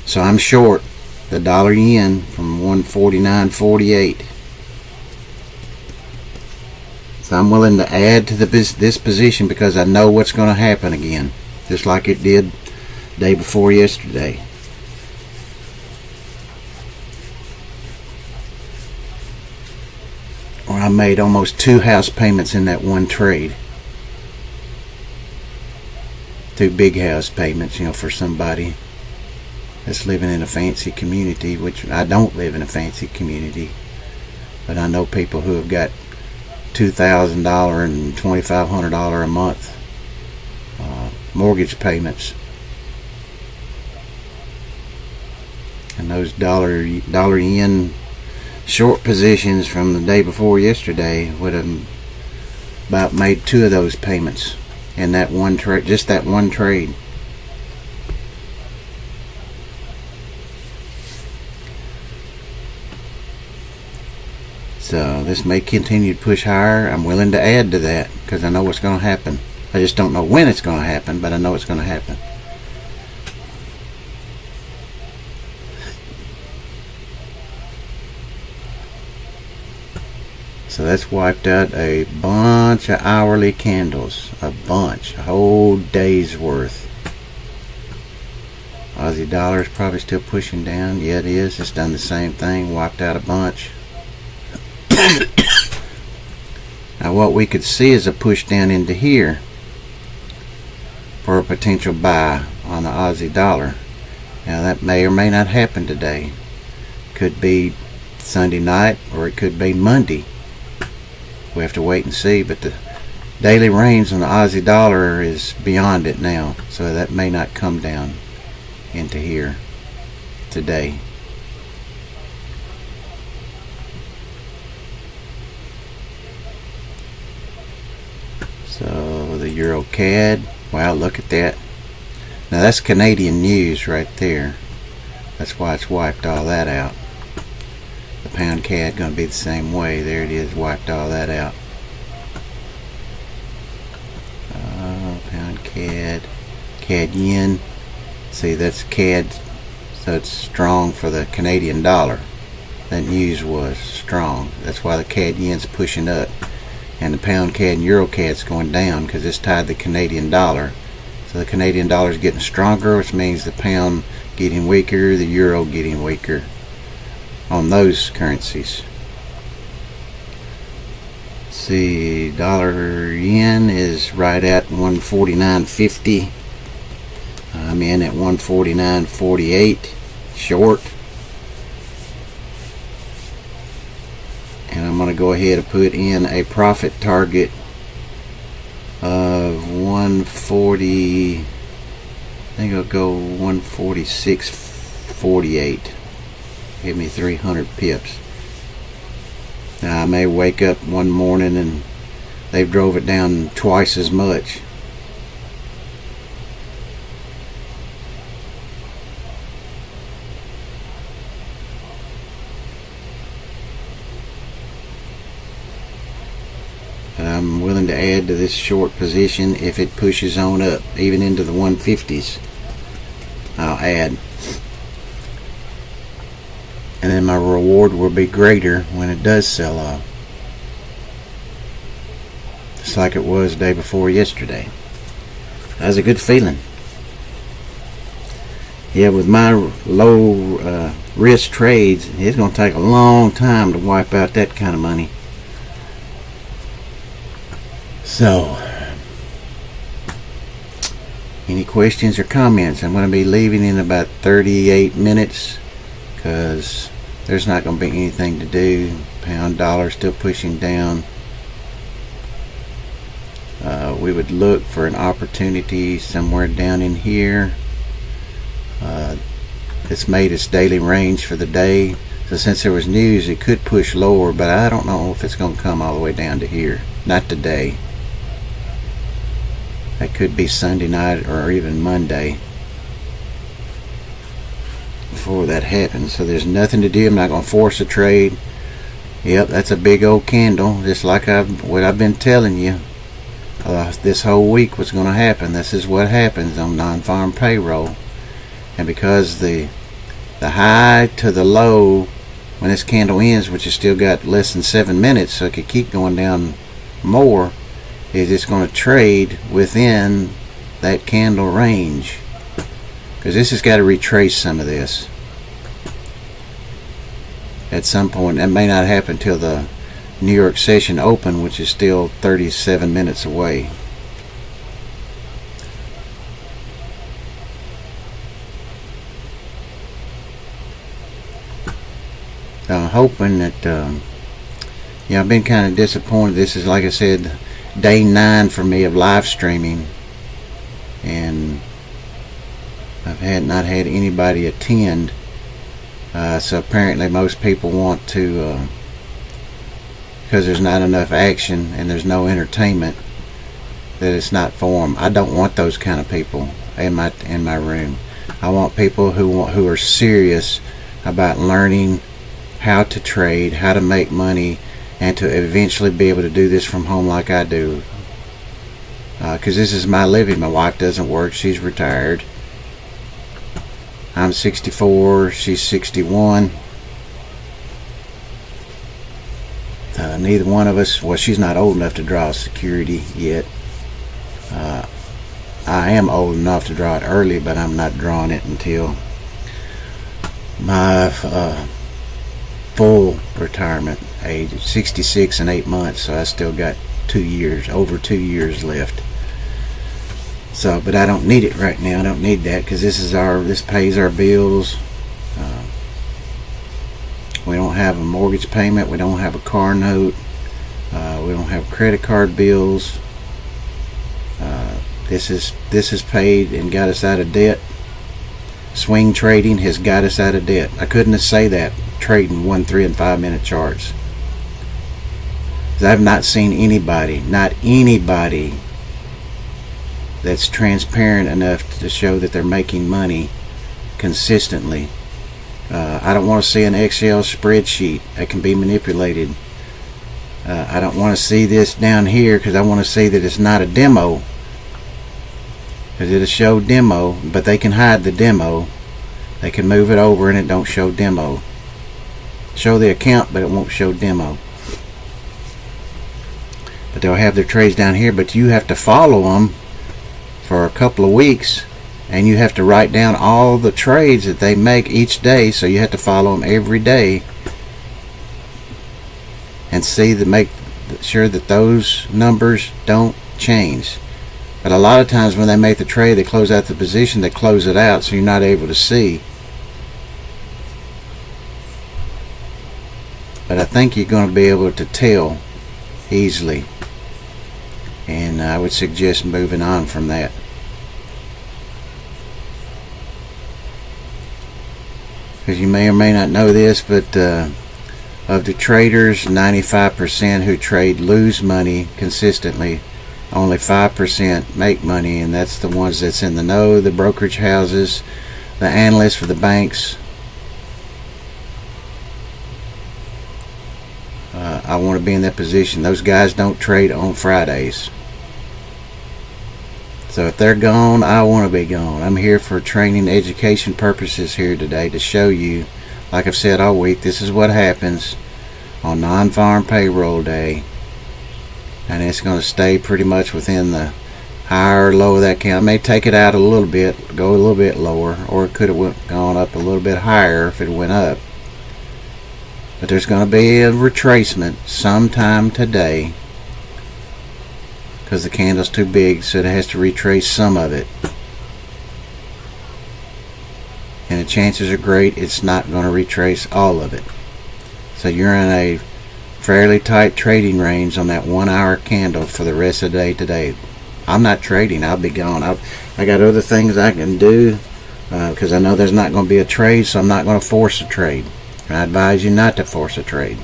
So I'm short the dollar yen from 149.48. So I'm willing to add to this position because I know what's going to happen again, just like it did day before yesterday. Or I made almost 2 house payments in that one trade. 2 big house payments, for somebody that's living in a fancy community, which I don't live in a fancy community, but I know people who have got $2,000 and $2,500 a month mortgage payments, and those dollar yen short positions from the day before yesterday would have about made 2 of those payments in that one trade, just that one trade. So this may continue to push higher. I'm willing to add to that because I know what's going to happen. I just don't know when it's going to happen, but I know it's going to happen. So that's wiped out a bunch of hourly candles. A whole day's worth. Aussie dollar is probably still pushing down. Yeah, it is. It's done the same thing. Wiped out a bunch. Now what we could see is a push down into here for a potential buy on the Aussie dollar. Now that may or may not happen today. Could be Sunday night or it could be Monday. We have to wait and see, but the daily range on the Aussie dollar is beyond it now, so that may not come down into here today. So the Euro CAD, wow, look at that. Now that's Canadian news right there. That's why it's wiped all that out. The pound CAD going to be the same way. There it is, wiped all that out. Pound CAD, CAD yen. See, that's CAD, so it's strong for the Canadian dollar. That news was strong. That's why the CAD yen's pushing up. And the pound CAD and Euro CAD's going down because it's tied to the Canadian dollar. So the Canadian dollar is getting stronger, which means the pound getting weaker, the euro getting weaker on those currencies. Let's see, dollar yen is right at 149.50. I'm in at 149.48 short. And I'm going to go ahead and put in a profit target of 140. I think I'll go 146.48. Give me 300 pips. Now I may wake up one morning and they've drove it down twice as much. I'm willing to add to this short position if it pushes on up, even into the 150s. I'll add. And then my reward will be greater when it does sell off. Just like it was the day before yesterday. That was a good feeling. Yeah, with my low risk trades, it's going to take a long time to wipe out that kind of money. So, any questions or comments? I'm going to be leaving in about 38 minutes because there's not going to be anything to do. Pound dollar still pushing down. We would look for an opportunity somewhere down in here. It's made its daily range for the day. So since there was news, it could push lower, but I don't know if it's going to come all the way down to here. Not today. That could be Sunday night or even Monday before that happens. So there's nothing to do. I'm not going to force a trade. Yep, that's a big old candle, just like what I've been telling you. this whole week was going to happen. This is what happens on non-farm payroll. And because the high to the low when this candle ends, which has still got less than 7 minutes, so it could keep going down more, is it's going to trade within that candle range, because this has got to retrace some of this at some point. That may not happen till the New York session open, which is still 37 minutes away. I'm hoping that I've been kind of disappointed. This is, like I said, day 9 for me of live streaming, and I've not had anybody attend. So apparently most people want to, because there's not enough action and there's no entertainment, that it's not for them. I don't want those kind of people in my room. I want people who are serious about learning how to trade, how to make money, and to eventually be able to do this from home like I do. Because this is my living. My wife doesn't work. She's retired. I'm 64. She's 61. Neither one of us, well, she's not old enough to draw security yet. I am old enough to draw it early, but I'm not drawing it until my full retirement age, 66 and 8 months. So I still got 2 years, over 2 years left. So, but I don't need it right now. I don't need that, because this pays our bills. We don't have a mortgage payment. We don't have a car note. We don't have credit card bills. This is paid and got us out of debt. Swing trading has got us out of debt. I couldn't say that trading 1, 3, and 5 minute charts. I've not seen anybody, not anybody, that's transparent enough to show that they're making money consistently. I don't want to see an Excel spreadsheet that can be manipulated. I don't want to see this down here, because I want to see that it's not a demo, because it'll show demo, but they can hide the demo. They can move it over and it don't show demo. Show the account, but it won't show demo. But they'll have their trades down here, but you have to follow them for a couple of weeks, and you have to write down all the trades that they make each day. So you have to follow them every day and make sure that those numbers don't change. But a lot of times when they make the trade, they close out the position, they close it out, so you're not able to see. But I think you're going to be able to tell easily, and I would suggest moving on from that. Because you may or may not know this, but of the traders, 95% who trade lose money consistently. Only 5% make money, and that's the ones that's in the know, the brokerage houses, the analysts for the banks. I want to be in that position. Those guys don't trade on Fridays. So if they're gone, I want to be gone. I'm here for training education purposes here today to show you, like I've said all week, this is what happens on non-farm payroll day. And it's going to stay pretty much within the higher or low of that count. I may take it out a little bit, go a little bit lower, or it could have gone up a little bit higher if it went up. But there's going to be a retracement sometime today, because the candle's too big, so it has to retrace some of it. And the chances are great it's not going to retrace all of it. So you're in a fairly tight trading range on that 1 hour candle for the rest of the day today. I'm not trading. I'll be gone. I got other things I can do, because I know there's not going to be a trade, so I'm not going to force a trade. I advise you not to force a trade.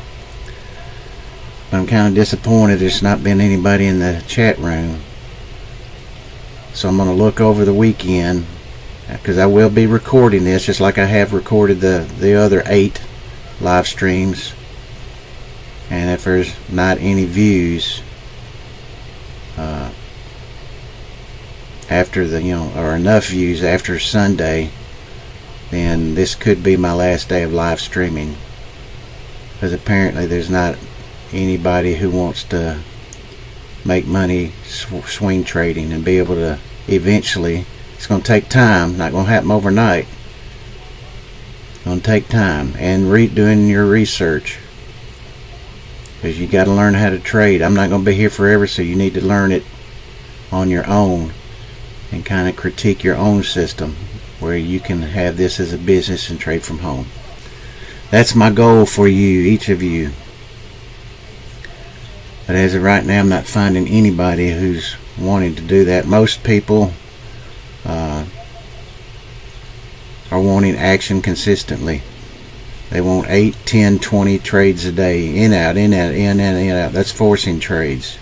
But I'm kind of disappointed there's not been anybody in the chat room. So I'm going to look over the weekend, because I will be recording this just like I have recorded the other 8 live streams. And if there's not any views, after the, or enough views after Sunday, then this could be my last day of live streaming, because apparently there's not anybody who wants to make money swing trading and be able to eventually. It's going to take time, not going to happen overnight. It's going to take time and doing your research, because you got to learn how to trade. I'm not going to be here forever, so you need to learn it on your own and kind of critique your own system where you can have this as a business and trade from home. That's my goal for you, each of you. But as of right now, I'm not finding anybody who's wanting to do that. Most people are wanting action consistently. They want 8, 10, 20 trades a day, in, out, in, out, in, out. That's forcing trades.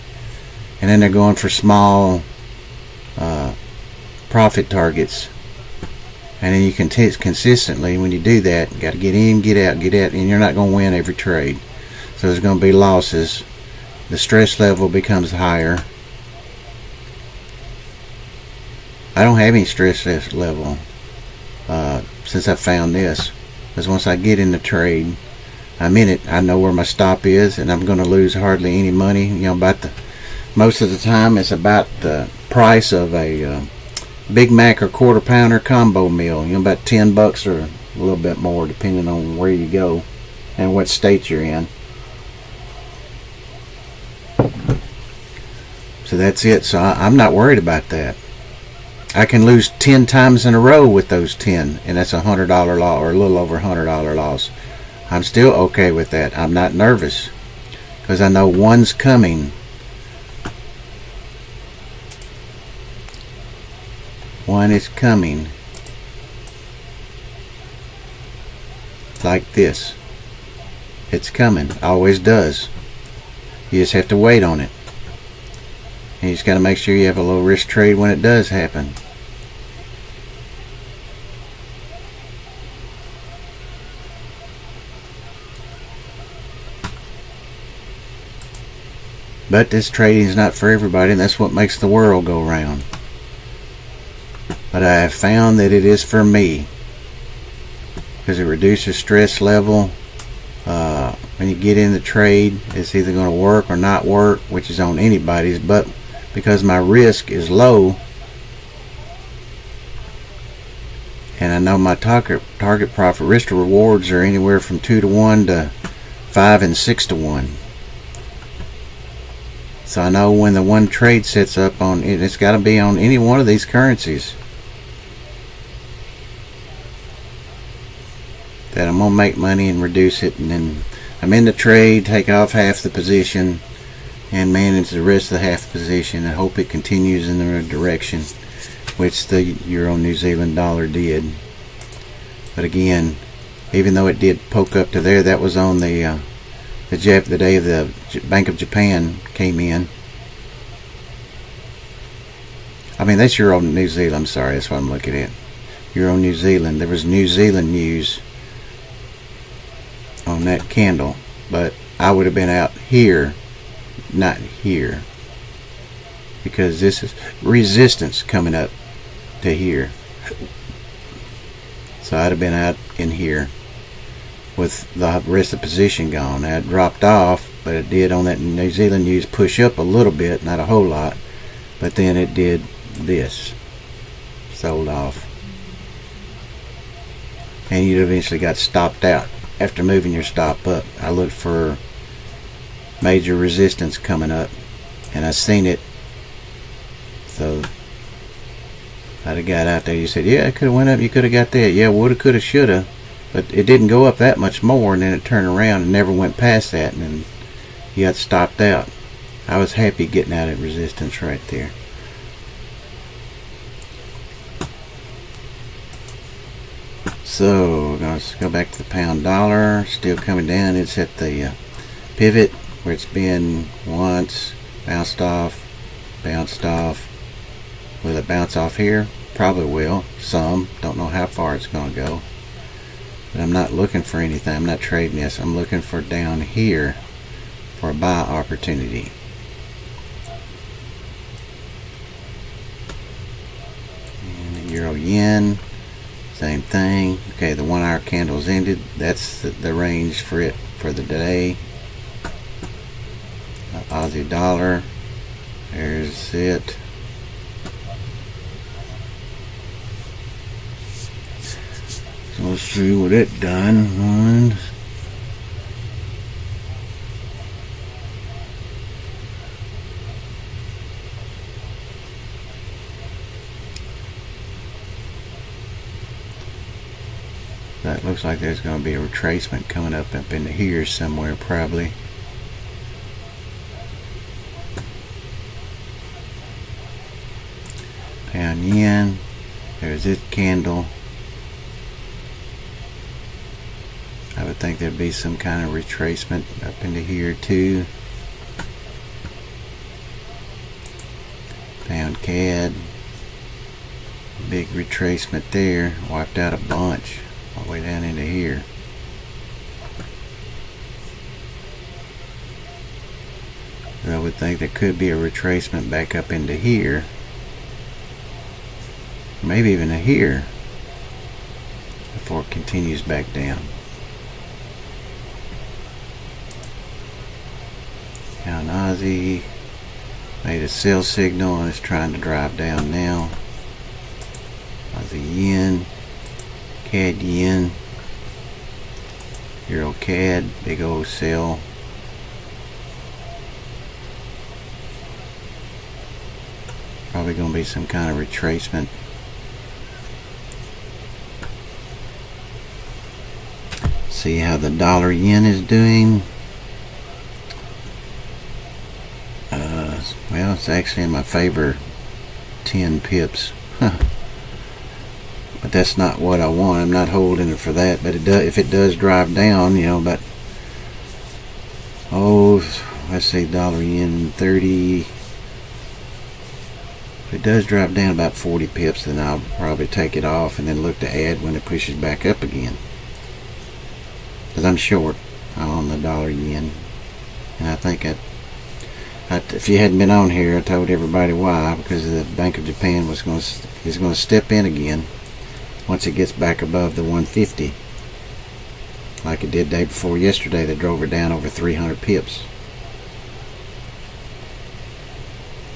And then they're going for small profit targets. And then you can consistently, when you do that, you got to get in, get out, and you're not going to win every trade. So there's going to be losses. The stress level becomes higher. I don't have any stress level since I found this. Because once I get in the trade, I'm in it. I know where my stop is, and I'm going to lose hardly any money. Most of the time, it's about the price of a Big Mac or quarter pounder combo meal. About $10 or a little bit more, depending on where you go and what state you're in. So that's it. So I'm not worried about that. I can lose 10 times in a row with those 10, and that's $100 loss, or a little over $100 loss. I'm still okay with that. I'm not nervous, because I know one's coming. One is coming like this. It's coming. Always does. You just have to wait on it. And you just got to make sure you have a low risk trade when it does happen. But this trading is not for everybody, and that's what makes the world go round. But I have found that it is for me, because it reduces stress level. When you get in the trade, it's either going to work or not work, which is on anybody's. But because my risk is low, and I know my target profit risk to rewards are anywhere from 2 to 1 to 5 and 6 to 1. So I know when the one trade sets up on it, it's got to be on any one of these currencies that I'm going to make money and reduce it, and then I'm in the trade, take off half the position and manage the rest of the half position and hope it continues in the direction which the Euro New Zealand dollar did. But again, even though it did poke up to there, that was on the day of the Bank of Japan came in. I mean, that's Euro New Zealand. I'm sorry, that's what I'm looking at. Euro New Zealand. There was New Zealand news on that candle, but I would have been out here, not here, because this is resistance coming up to here. So I'd have been out in here with the rest of the position gone. Now it dropped off, but it did on that New Zealand news push up a little bit, not a whole lot, but then it did this, sold off, and you eventually got stopped out after moving your stop up. I looked for major resistance coming up, and I seen it, so I'd have got out there. You said, yeah, it could have went up, you could have got that. Yeah, woulda, coulda, shoulda, but it didn't go up that much more, and then it turned around and never went past that, and then you got stopped out. I was happy getting out at resistance right there. So we're going to go back to the pound dollar, still coming down. It's at the pivot where it's been once, bounced off. Will it bounce off here? Probably will. Some. Don't know how far it's going to go. But I'm not looking for anything. I'm not trading this. I'm looking for down here for a buy opportunity. Euro yen, same thing. Okay, the 1 hour candle's ended. That's the range for it for the day. Aussie dollar, there's it. So let's see what it done. That looks like there's going to be a retracement coming up into here somewhere, probably. Pound yen, there's its candle. I would think there'd be some kind of retracement up into here too. Pound CAD, big retracement there, wiped out a bunch all the way down into here. I would think there could be a retracement back up into here, maybe even to here, before it continues back down. Pound Aussie made a sell signal and is trying to drive down now. Aussie yen, CAD yen, Euro CAD, big old sell. Probably going to be some kind of retracement. See how the dollar yen is doing. Well, it's actually in my favor, 10 pips. But that's not what I want. I'm not holding it for that. But it does, if it does drive down, you know, about, let's see, dollar yen 30. If it does drop down about 40 pips, then I'll probably take it off and then look to add when it pushes back up again. Because I'm short on the dollar yen. And I think if you hadn't been on here, I told everybody why. Because the Bank of Japan is going to step in again once it gets back above the 150. Like it did day before yesterday, they drove it down over 300 pips.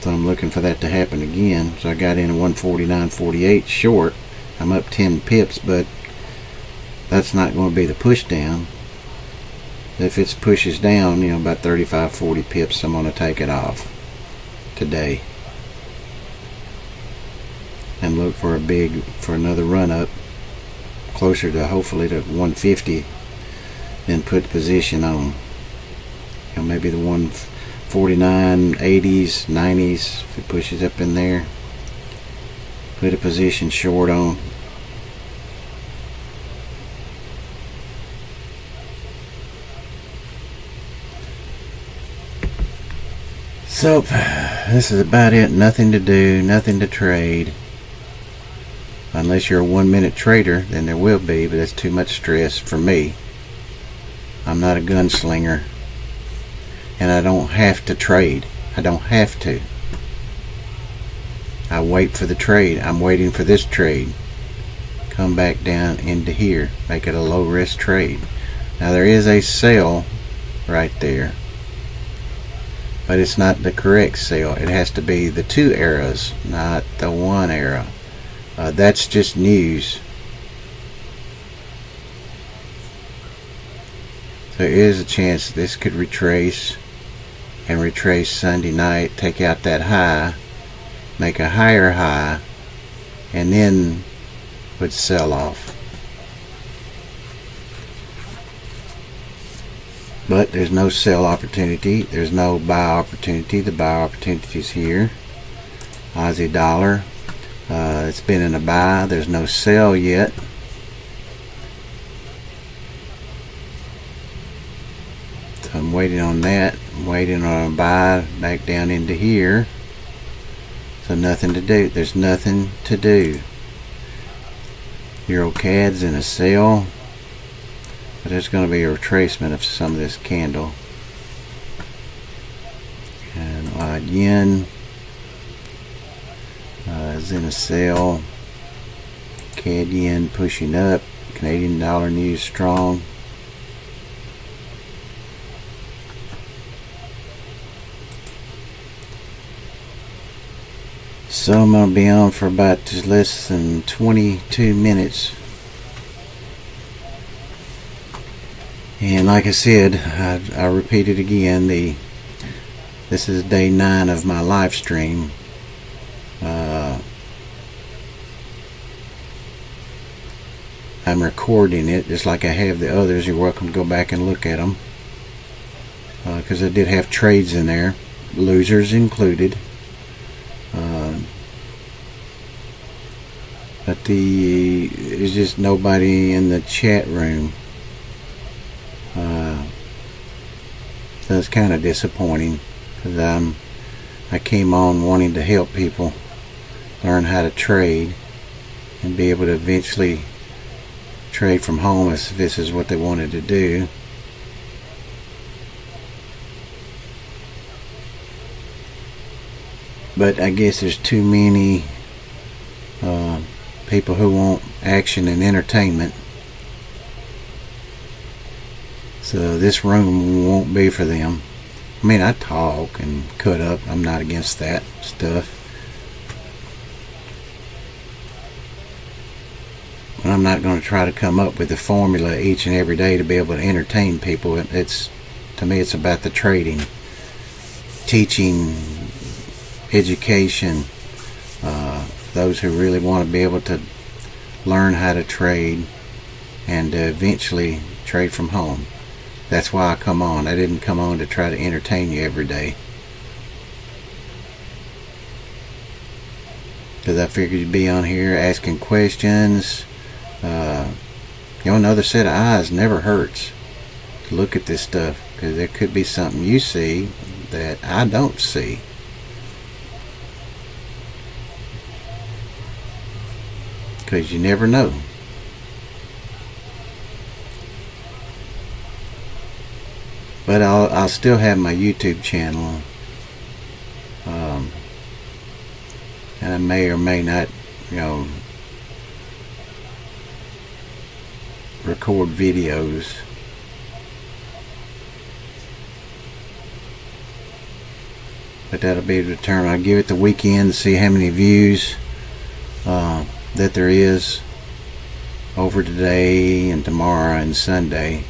So I'm looking for that to happen again. So I got in a 149.48 short. I'm up 10 pips, but that's not going to be the push down. If it pushes down, you know, about 35-40 pips, I'm going to take it off today and look for another run up closer to, hopefully, to 150, then put position on, you know, maybe the 149, 80s, 90s. If it pushes up in there, put a position short on. So this is about it. Nothing to do, nothing to trade. Unless you're a 1 minute trader, then there will be, but that's too much stress for me. I'm not a gunslinger, and I don't have to trade. I don't have to. I wait for the trade. I'm waiting for this trade. Come back down into here. Make it a low risk trade. Now there is a sell right there, but it's not the correct sell. It has to be the 2 arrows, not the 1 arrow. That's just news. There is a chance this could retrace and retrace Sunday night, take out that high, make a higher high, and then would sell off. But there's no sell opportunity. There's no buy opportunity. The buy opportunity is here. Aussie dollar. It's been in a buy. There's no sell yet. So I'm waiting on that. I'm waiting on a buy back down into here. So nothing to do. There's nothing to do. Euro CAD's in a sell. But there's going to be a retracement of some of this candle. And yen is in a sell. CAD yen pushing up. Canadian dollar news strong. So I'm going to be on for about just less than 22 minutes. And like I said, I repeat it again, this is day 9 of my live stream. I'm recording it just like I have the others. You're welcome to go back and look at them, because I did have trades in there, losers included. But there's just nobody in the chat room. So it's kind of disappointing, because I came on wanting to help people learn how to trade and be able to eventually trade from home if this is what they wanted to do. But I guess there's too many people who want action and entertainment, so this room won't be for them. I mean, I talk and cut up, I'm not against that stuff, but I'm not going to try to come up with a formula each and every day to be able to entertain people. To me, it's about the trading, teaching, education, those who really want to be able to learn how to trade and eventually trade from home. That's why I come on. I didn't come on to try to entertain you every day, because I figured you'd be on here asking questions. Another set of eyes never hurts to look at this stuff, because there could be something you see that I don't see. Because you never know. But I'll still have my YouTube channel, and I may or may not, record videos. But that'll be determined. I'll give it the weekend to see how many views that there is over today and tomorrow and Sunday.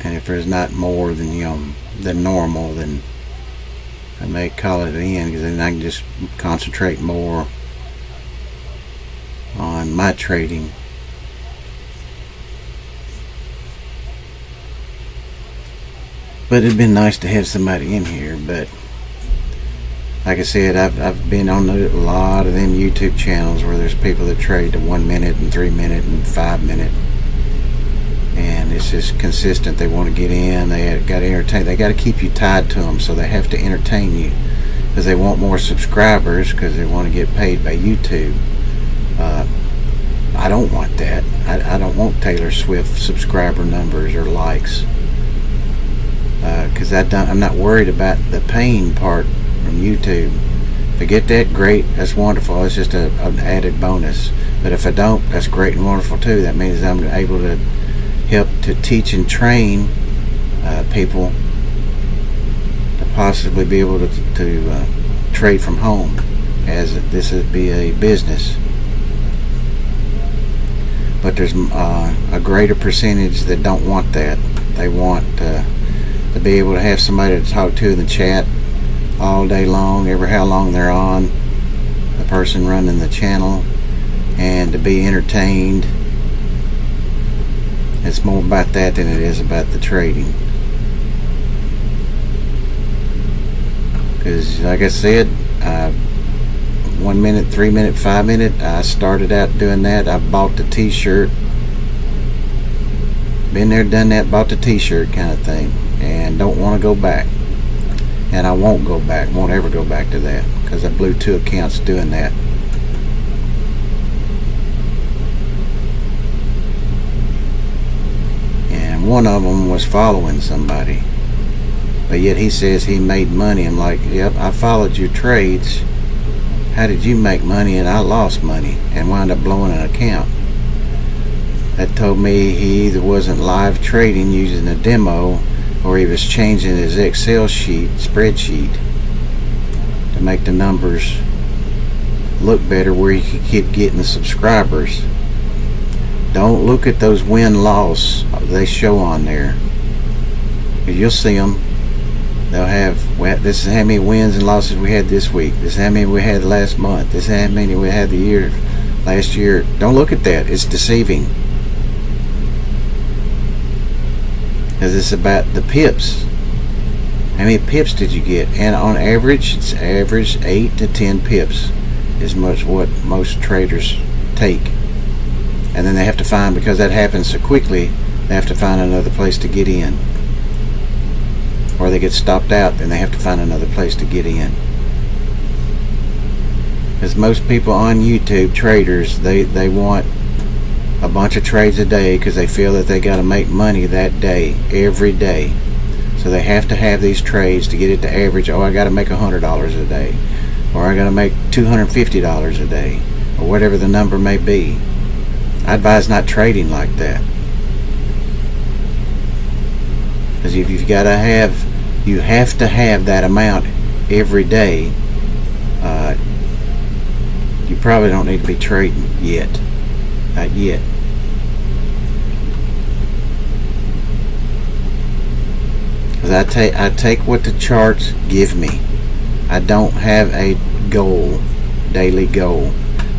And if there's not more than than normal, then I may call it an end, because then I can just concentrate more on my trading. But it'd been nice to have somebody in here. But like I said, I've been on a lot of them YouTube channels where there's people that trade to 1 minute and 3 minute and 5 minute, and it's just consistent. They want to get in, they got to entertain, they got to keep you tied to them, so they have to entertain you because they want more subscribers, because they want to get paid by YouTube. I don't want that. I don't want Taylor Swift subscriber numbers or likes, because I'm not worried about the paying part from YouTube. If I get that, great, that's wonderful, it's just an added bonus. But if I don't, that's great and wonderful too. That means I'm able to help to teach and train people to possibly be able to trade from home, as this would be a business. But there's a greater percentage that don't want that. They want to be able to have somebody to talk to in the chat all day long, every how long they're on, the person running the channel, and to be entertained. It's more about that than it is about the trading. Because like I said, 1 minute, 3 minute, 5 minute, I started out doing that. I bought the t-shirt, been there, done that, bought the t-shirt kind of thing, and don't want to go back. And I won't go back, won't ever go back to that, because I blew 2 accounts doing that. And one of them was following somebody, but yet he says he made money. I'm like, yep, I followed your trades. how did you make money and I lost money and wound up blowing an account? That told me he either wasn't live trading using a demo, or he was changing his Excel spreadsheet to make the numbers look better where he could keep getting the subscribers. Don't look at those win-loss they show on there. You'll see them. They'll have, well, this is how many wins and losses we had this week. This is how many we had last month. This is how many we had last year. Don't look at that. It's deceiving. Because it's about the pips. How many pips did you get? And on average, it's average 8 to 10 pips is much what most traders take. And then they have to find, because that happens so quickly, they have to find another place to get in. Or they get stopped out, then they have to find another place to get in. Because most people on YouTube, traders, they want a bunch of trades a day because they feel that they got to make money that day, every day. So they have to have these trades to get it to average. Oh, I got to make $100 a day, or I got to make $250 a day, or whatever the number may be. I advise not trading like that, because if you have to have that amount every day. You probably don't need to be trading yet. Not yet. Because I take what the charts give me. I don't have a goal, daily goal.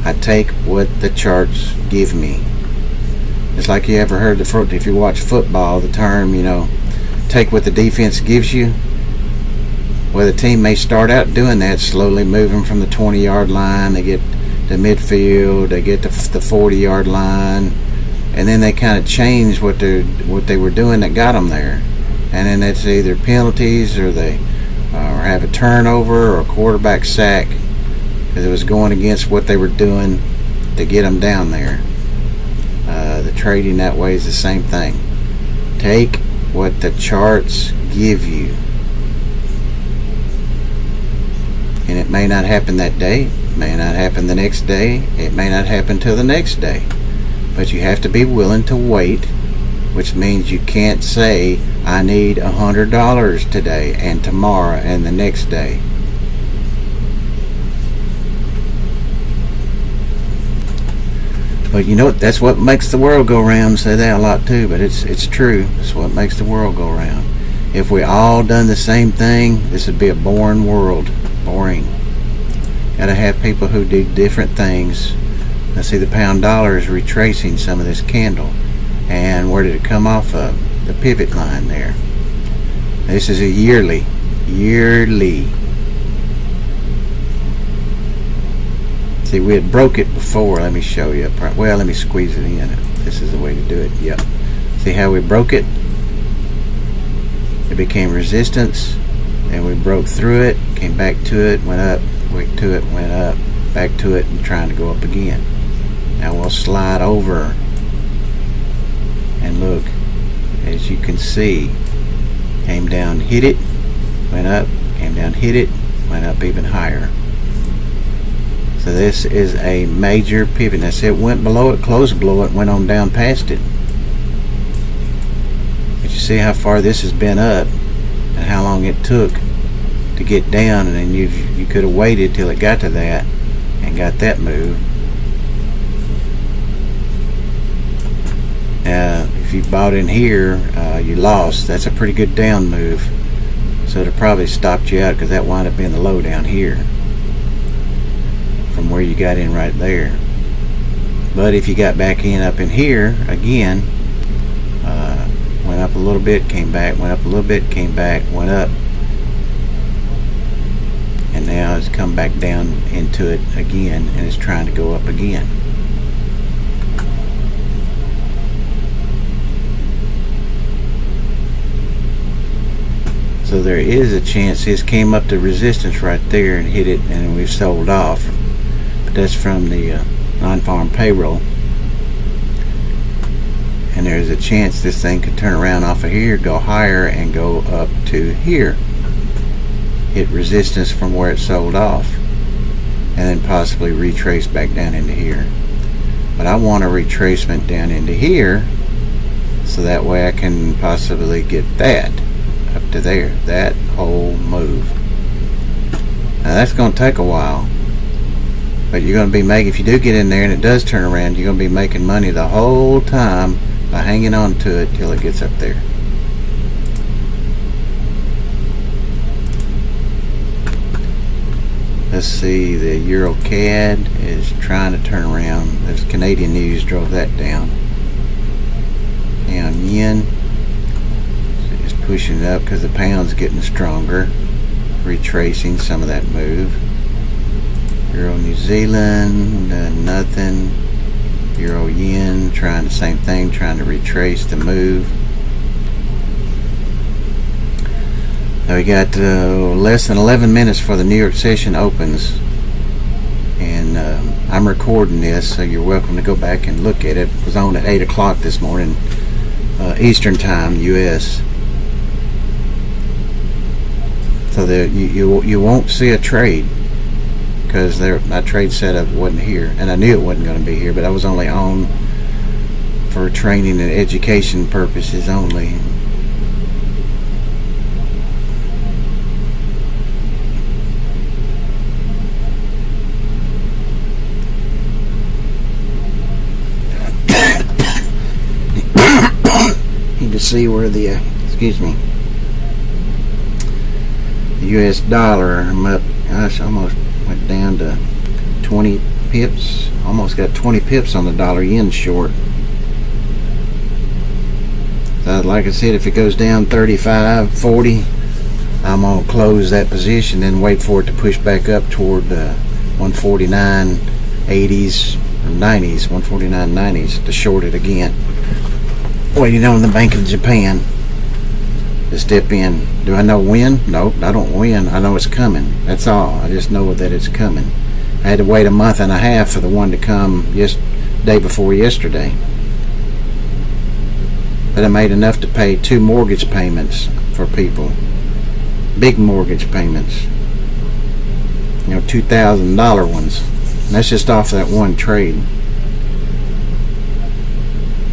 I take what the charts give me. It's like you ever heard if you watch football, the term, take what the defense gives you. Well, the team may start out doing that, slowly moving from the 20-yard line. They get to midfield, they get to the 40-yard line, and then they kind of change what they were doing that got them there. And then it's either penalties, or they have a turnover, or a quarterback sack, because it was going against what they were doing to get them down there. The trading that way is the same thing. Take what the charts give you. And it may not happen that day, it may not happen the next day, it may not happen till the next day. But you have to be willing to wait, which means you can't say, I need $100 today and tomorrow and the next day. But that's what makes the world go round. I say that a lot too, but it's true. It's what makes the world go round. If we all done the same thing, this would be a boring world. Boring. Gotta have people who do different things. I see the pound dollar is retracing some of this candle. And where did it come off of? The pivot line there. This is a yearly. See, we had broke it before. Let me show you. Well, let me squeeze it in. This is the way to do it. Yep. See how we broke it? It became resistance, and we broke through it, came back to it, went up, went to it, went up, back to it, and trying to go up again. Now we'll slide over, and look, as you can see, came down, hit it, went up, came down, hit it, went up even higher. So this is a major pivot. Now see, it went below it, closed below it, went on down past it. But you see how far this has been up and how long it took to get down, and then you could have waited till it got to that and got that move. Now if you bought in here, you lost. That's a pretty good down move, so it probably stopped you out, because that wound up being the low down here from where you got in right there. But if you got back in up in here again, went up a little bit, came back, went up a little bit, came back, went up, and now it's come back down into it again, and it's trying to go up again. So there is a chance this came up to resistance right there and hit it, and we've sold off. But that's from the non-farm payroll. And there's a chance this thing could turn around off of here, go higher, and go up to here. Hit resistance from where it sold off. and then possibly retrace back down into here. But I want a retracement down into here, so that way I can possibly get that up to there, that whole move. Now that's going to take a while, but you're going to be making, if you do get in there and it does turn around, you're going to be making money the whole time by hanging on to it till it gets up there. Let's see, the Euro CAD is trying to turn around. There's Canadian news drove that down. Pound yen is pushing it up because the pound's getting stronger, retracing some of that move. Euro New Zealand, nothing. Euro yen trying the same thing, trying to retrace the move. So we got less than 11 minutes for the New York session opens, and I'm recording this, so you're welcome to go back and look at it. It was on at 8 o'clock this morning, Eastern Time, U.S. So there, you won't see a trade because my trade setup wasn't here, and I knew it wasn't going to be here, but I was only on for training and education purposes only. To see where the US dollar, I'm up, gosh, almost went down to 20 pips, almost got 20 pips on the dollar yen short. So like I said, if it goes down 35, 40, I'm gonna close that position and wait for it to push back up toward 149.80s or 90s, 149.90s to short it again. Waiting on the Bank of Japan to step in. Do I know when? Nope, I don't win. I know it's coming. That's all. I just know that it's coming. I had to wait a month and a half for the one to come day before yesterday. But I made enough to pay 2 mortgage payments for people. Big mortgage payments. You know, $2,000 ones. And that's just off that one trade.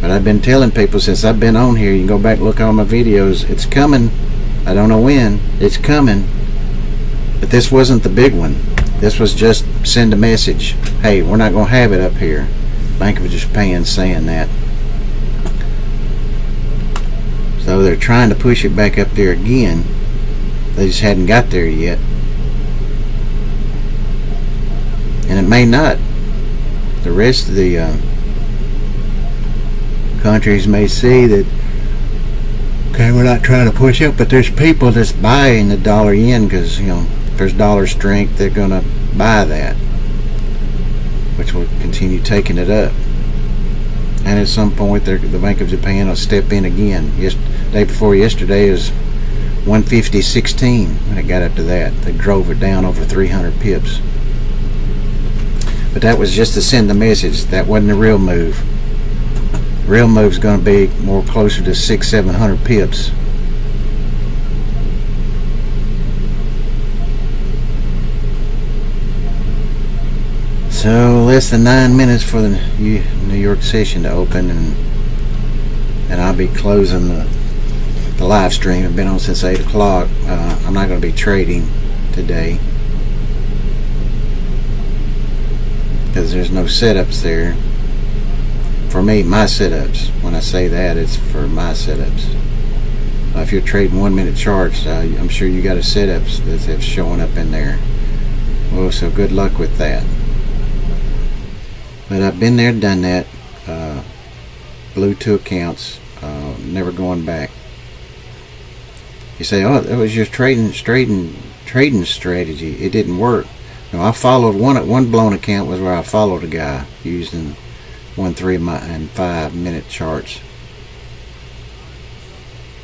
But I've been telling people since I've been on here, you can go back and look at all my videos, it's coming. I don't know when, it's coming. But this wasn't the big one. This was just send a message. Hey, we're not going to have it up here. Bank of Japan saying that. So they're trying to push it back up there again. They just hadn't got there yet. And it may not. The rest of the countries may see that, okay, we're not trying to push up, but there's people that's buying the dollar yen because, you know, if there's dollar strength, they're going to buy that, which will continue taking it up. And at some point, the Bank of Japan will step in again. Day before yesterday was 150.16 when it got up to that. They drove it down over 300 pips. But that was just to send the message. That wasn't the real move. Real move's going to be more closer to 600-700 pips. So less than 9 minutes for the New York session to open, and I'll be closing the live stream. I've been on since 8 o'clock. I'm not going to be trading today because there's no setups there. For me, my setups. When I say that, it's for my setups. If you're trading 1 minute charts, I'm sure you got a setups that's showing up in there. Well, so good luck with that. But I've been there, done that. Blew 2 accounts. Never going back. You say, oh, that was just trading strategy. It didn't work. No, I followed one blown account was where I followed a guy using 1, 3, and 5 minute charts.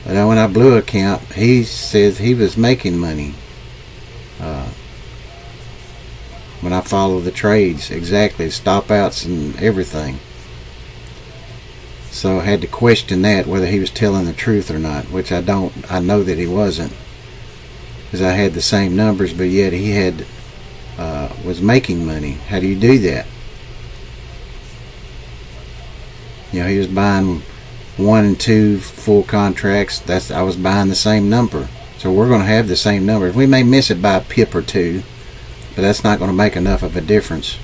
But then when I blew an account, he says he was making money. When I followed the trades exactly, stop outs and everything. So I had to question that, whether he was telling the truth or not, which I know that he wasn't, because I had the same numbers, but yet he had was making money. How do you do that? You know, he was buying 1 and 2 full contracts. I was buying the same number. So we're going to have the same number. We may miss it by a pip or two, but that's not going to make enough of a difference.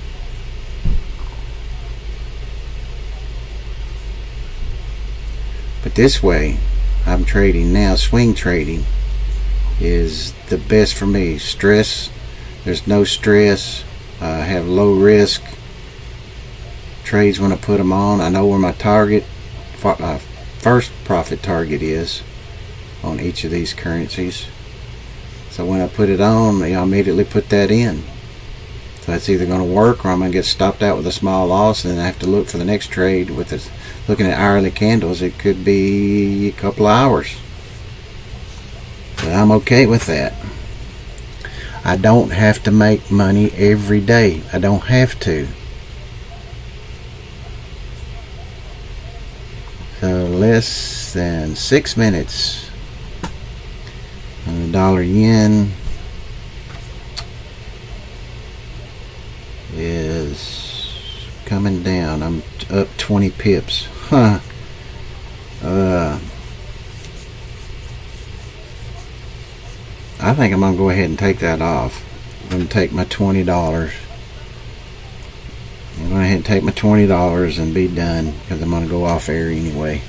But this way, I'm trading now. Swing trading is the best for me. There's no stress. I have low risk trades when I put them on. I know where my target, first profit target is on each of these currencies. So when I put it on, I immediately put that in. So it's either going to work, or I'm going to get stopped out with a small loss, and then I have to look for the next trade with this. Looking at hourly candles, it could be a couple of hours. But I'm okay with that. I don't have to make money every day. I don't have to. So less than 6 minutes. And the dollar yen is coming down. I'm up 20 pips. Huh. I think I'm going to go ahead and take that off. I'm going to take my $20. I'm going to go ahead and take my $20 and be done, because I'm going to go off air anyway.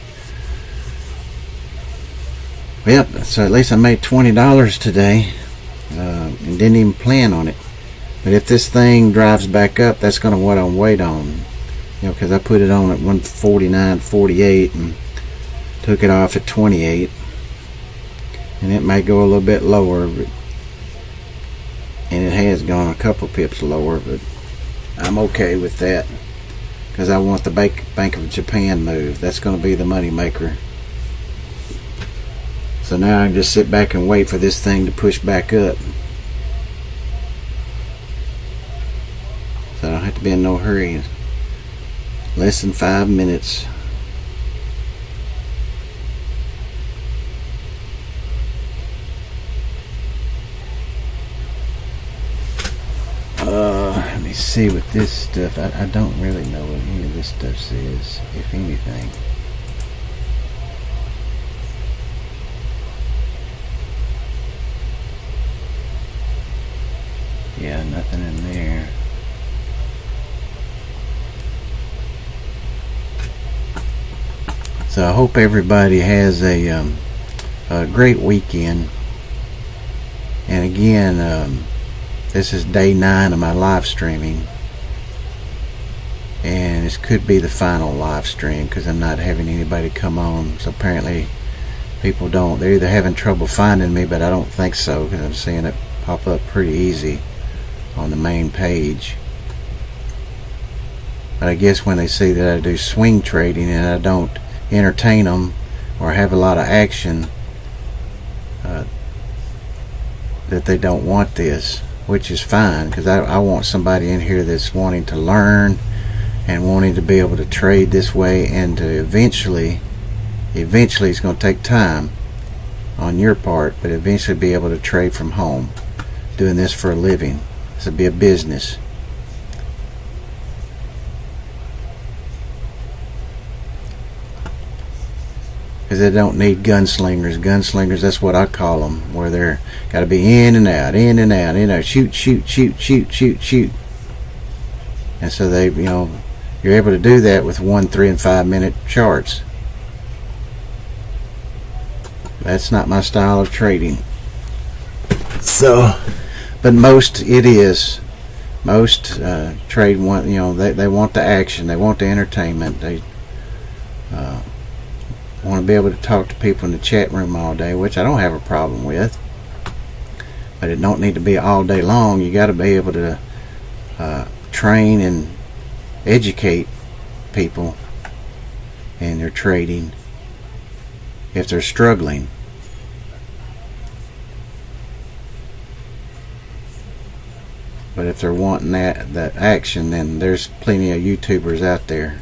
Yep, so at least I made $20 today, and didn't even plan on it. But if this thing drives back up, that's going to what I'm wait on. You know, because I put it on at 149.48 and took it off at 28. And it may go a little bit lower, and it has gone a couple pips lower, but I'm okay with that, because I want the Bank of Japan move. That's going to be the money maker. So now I can just sit back and wait for this thing to push back up. So I don't have to be in no hurry. Less than 5 minutes. Let me see what this stuff. I don't really know what any of this stuff says, if anything. Yeah, nothing in there. So I hope everybody has a great weekend. And again, this is day 9 of my live streaming, and this could be the final live stream, because I'm not having anybody come on. So apparently people they're either having trouble finding me, but I don't think so, because I'm seeing it pop up pretty easy on the main page. But I guess when they see that I do swing trading and I don't entertain them or have a lot of action, that they don't want this, which is fine, because I want somebody in here that's wanting to learn and wanting to be able to trade this way, and to eventually it's going to take time on your part, but eventually be able to trade from home, doing this for a living. This will be a business. Because they don't need gunslingers. Gunslingers, that's what I call them, where they're got to be in and out, in and out, in and out, shoot, shoot, shoot, shoot, shoot, shoot. And so they, you're able to do that with 1, 3, and 5 minute charts. That's not my style of trading. So, but most trade want, they want the action, they want the entertainment, they want to be able to talk to people in the chat room all day, which I don't have a problem with, but it don't need to be all day long. You got to be able to train and educate people in their trading if they're struggling. But if they're wanting that action, then there's plenty of YouTubers out there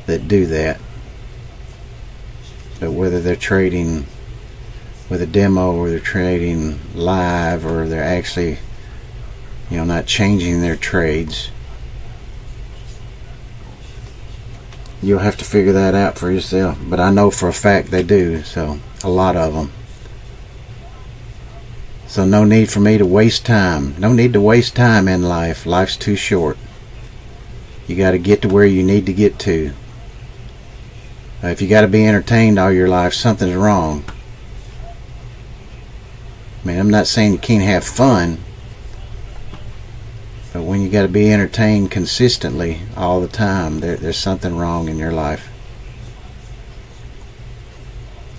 that do that. But whether they're trading with a demo where they're trading live, or they're actually, not changing their trades. You'll have to figure that out for yourself, but I know for a fact they do, so a lot of them. So no need for me to waste time. No need to waste time in life. Life's too short. You got to get to where you need to get to. If you got to be entertained all your life, something's wrong. I mean, I'm not saying you can't have fun, but when you got to be entertained consistently all the time, there's something wrong in your life.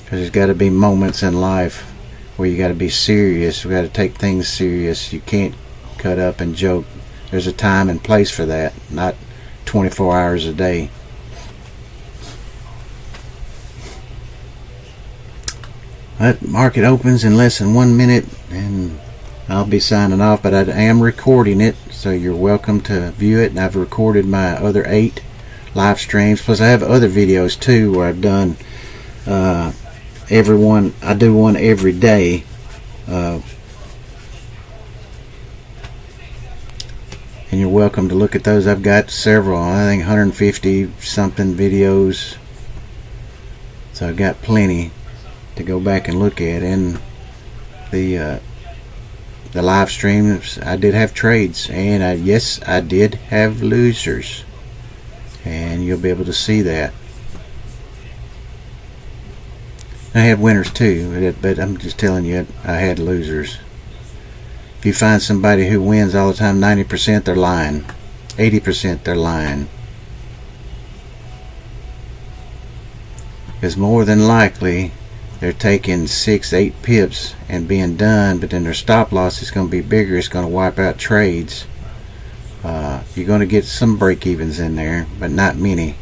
Because there's got to be moments in life where you got to be serious. We got to take things serious. You can't cut up and joke. There's a time and place for that, not 24 hours a day. That market opens in less than 1 minute, and I'll be signing off, but I am recording it, so you're welcome to view it. And I've recorded my other 8 live streams, plus I have other videos too where I've done I do one every day. And you're welcome to look at those. I've got several, I think 150 something videos, so I've got plenty to go back and look at. And the live streams, I did have trades, and yes, I did have losers, and you'll be able to see that. I had winners too, but I'm just telling you, I had losers. If you find somebody who wins all the time, 90% they're lying, 80% they're lying. Because more than likely they're taking 6-8 pips and being done, but then their stop loss is going to be bigger. It's going to wipe out trades. You're going to get some break evens in there, but not many.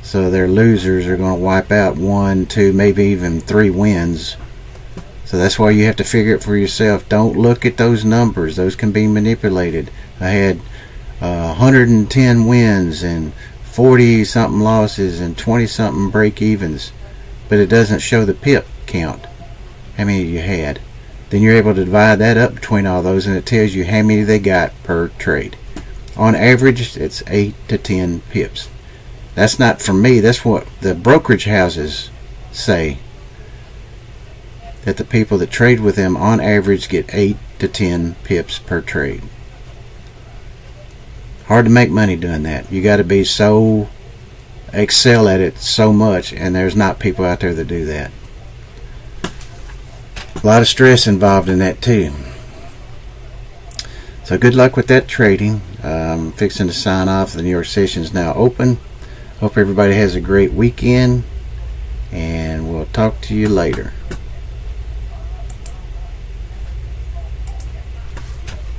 So their losers are going to wipe out 1, 2, maybe even 3 wins. So that's why you have to figure it for yourself. Don't look at those numbers. Those can be manipulated. I had 110 wins and 40 something losses and 20 something break evens, but it doesn't show the pip count, how many you had. Then you're able to divide that up between all those, and it tells you how many they got per trade. On average, it's 8 to 10 pips. That's not from me. That's what the brokerage houses say, that the people that trade with them on average get 8 to 10 pips per trade. Hard to make money doing that. You got to be excel at it so much, and there's not people out there that do that. A lot of stress involved in that too. So good luck with that trading. I'm fixing to sign off. The New York session is now open. Hope everybody has a great weekend, and we'll talk to you later.